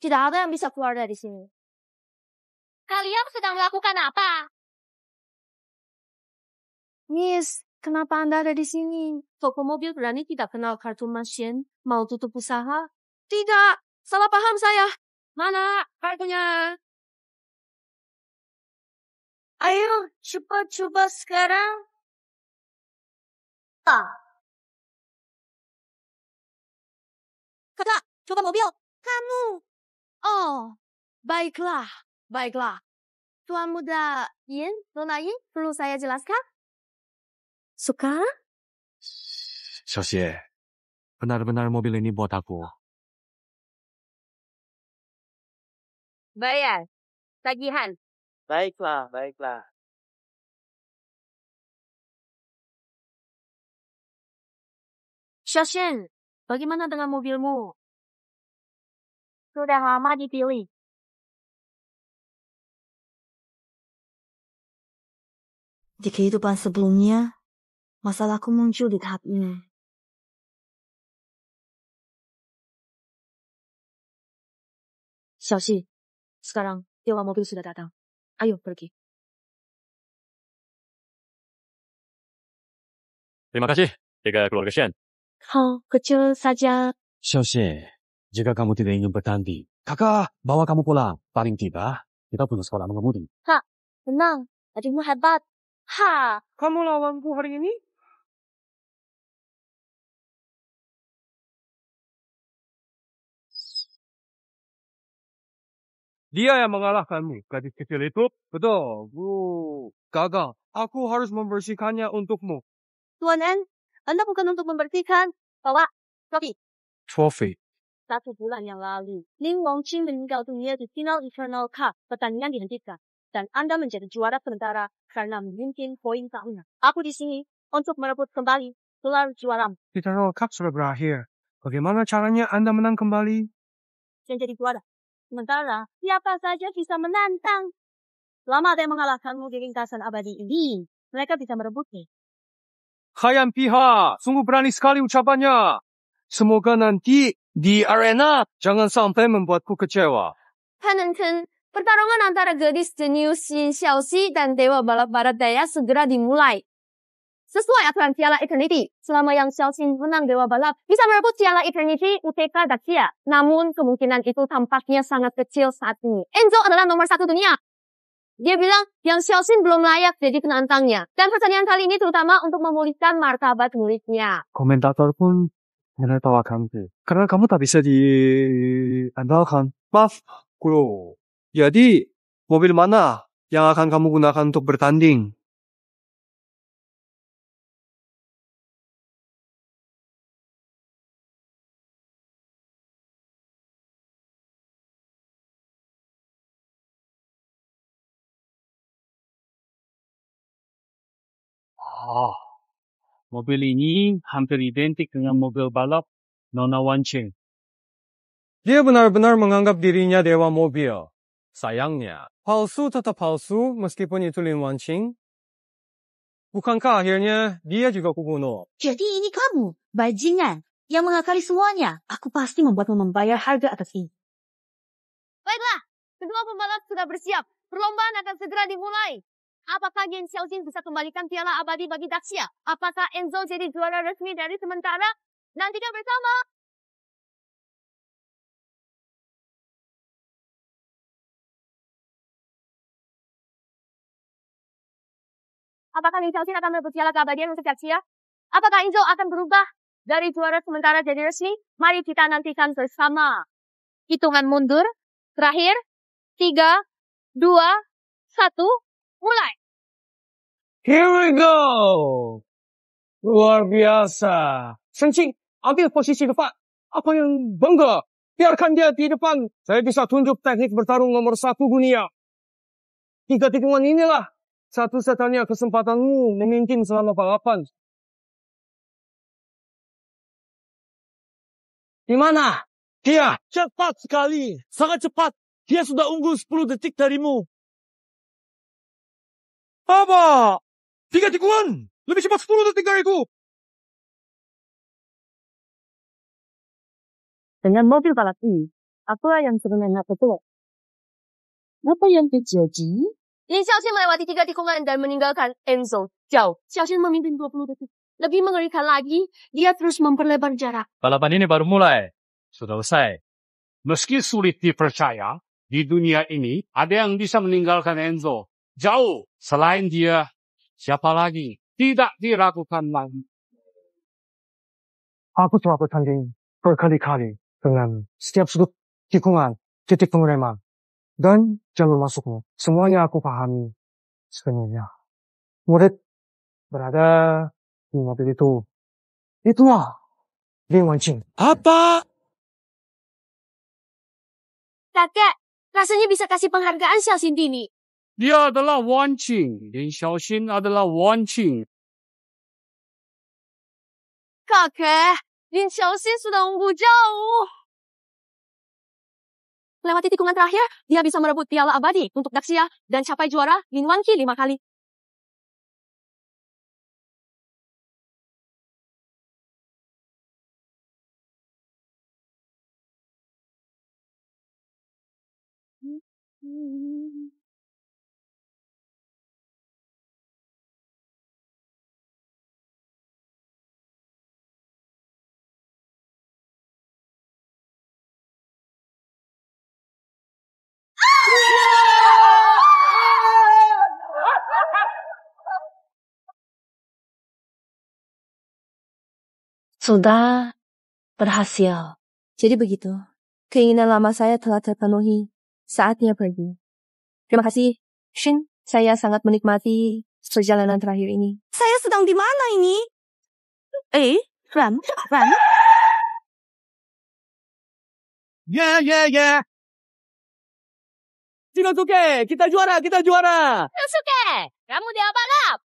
Tidak ada yang bisa keluar dari sini. Kalian sedang melakukan apa? Miss, kenapa Anda ada di sini? Toko mobil berani tidak kenal kartu mesin? Mau tutup usaha? Tidak, salah paham saya. Mana kartunya? Ayo, cepat coba sekarang. Kakak, coba mobil. Kamu. Oh, baiklah, baiklah. Tuan muda Yin, Nona Yin, perlu saya jelaskan? Suka? Xiaoxie, benar-benar mobil ini buat aku. Bayar. Tagihan. Baiklah, baiklah. Xiaoxian, bagaimana dengan mobilmu? Sudah lama dipilih. Di kehidupan sebelumnya, masalahku muncul di tahap ini. Xiaoxi, sekarang dewa mobil sudah datang. Ayo pergi. Terima kasih, jaga keluarga Shen. Hal kecil saja. Xiaoxie, jika kamu tidak ingin bertanding, kakak bawa kamu pulang. Paling tidak, kita punya sekolah mengemudi. Tenang, adikmu hebat. Ha! Kamu lawanku hari ini? Dia yang mengalahkanmu, gadis kecil itu. Betul, gagal. Aku harus membersihkannya untukmu. Tuan N, Anda bukan untuk membersihkan. Bawa. Trophy. 1 bulan yang lalu, Lin Wangqing meninggal dunia di final Eternal Cup pertandingan dihentikan dan Anda menjadi juara sementara karena memimpin poin tahunan. Aku di sini untuk merebut kembali gelar juara. Eternal Cup sudah berakhir. Bagaimana caranya Anda menang kembali? Menjadi juara. Sementara siapa saja bisa menantang. Selama ada yang mengalahkanmu di ringkasan abadi ini, mereka bisa merebutnya. Kalian pihak, sungguh berani sekali ucapannya. Semoga nanti di arena jangan sampai membuatku kecewa. Hanenten, pertarungan antara gadis jenius Xin Xiaoxi dan Dewa Balap Barat Daya segera dimulai. Sesuai aturan Piala Eternity, selama yang Xiaoxi menang Dewa Balap, bisa merebut Piala Eternity UTK Dacia. Namun, kemungkinan itu tampaknya sangat kecil saat ini. Enzo adalah nomor 1 dunia. Dia bilang yang Xiaoxi belum layak jadi penantangnya. Dan pertandingan kali ini terutama untuk memulihkan martabat muridnya. Komentator pun menertawakanku. Karena kamu tak bisa diandalkan. Maaf, Kuro. Jadi, mobil mana yang akan kamu gunakan untuk bertanding? Mobil ini hampir identik dengan mobil balap Nona Wangqing. Dia benar-benar menganggap dirinya dewa mobil. Sayangnya, palsu tetap palsu meskipun itu Lin Wangqing. Bukankah akhirnya dia juga kubunuh? Jadi ini kamu, bajingan, yang mengakali semuanya. Aku pasti membuatmu membayar harga atas ini. Baiklah, kedua pembalap sudah bersiap. Perlombaan akan segera dimulai. Apakah Gen Xiaoxin bisa kembalikan piala abadi bagi Dacia? Apakah Enzo jadi juara resmi dari sementara? Nantikan bersama. Apakah Gen Xiaoxin akan merebut piala keabadian untuk Dacia? Apakah Enzo akan berubah dari juara sementara jadi resmi? Mari kita nantikan bersama. Hitungan mundur. Terakhir. 3, 2, 1, mulai. Here we go! Luar biasa. Sengcing, ambil posisi depan. Apa yang bangga? Biarkan dia di depan. Saya bisa tunjuk teknik bertarung nomor 1 dunia. 3 tikungan inilah satu-satunya kesempatanmu memimpin selama balapan. Di mana? Dia Cepat sekali. Sangat cepat. Dia sudah unggul 10 detik darimu. Apa? 3 tikungan. Lebih cepat 10 detik dariku. Dengan mobil balap ini, apa yang sebenarnya betul? Apa yang terjadi? Lin Xiaoxin melewati 3 tikungan dan meninggalkan Enzo jauh. Xiaoxin memimpin 20 detik. Lebih mengerikan lagi, dia terus memperlebar jarak. Balapan ini baru mulai. Sudah usai. Meski sulit dipercaya, di dunia ini ada yang bisa meninggalkan Enzo jauh. Selain dia, siapa lagi? Tidak diragukan lagi. Aku telah bertanding berkali-kali dengan setiap sudut tikungan, titik pengereman, dan jalur masukmu. Semuanya aku pahami sebenarnya. Murid berada di mobil itu. Itulah Lin Wangqing. Apa? Kakak, rasanya bisa kasih penghargaan Xiaoxin Dini. Dia adalah Wangqing. Lin Xiaoxin adalah Wangqing. Kakak, Lin Xiaoxin sudah unggul jauh. Lewati tikungan terakhir, dia bisa merebut piala abadi untuk Dacia dan capai juara Lin Wangqing 5 kali. Sudah berhasil. Jadi begitu. Keinginan lama saya telah terpenuhi. Saatnya pergi. Terima kasih, Shin. Saya sangat menikmati perjalanan terakhir ini. Saya sedang di mana ini? Ram? Yeah. Shinosuke, kita juara. Yosuke, kamu dia balap.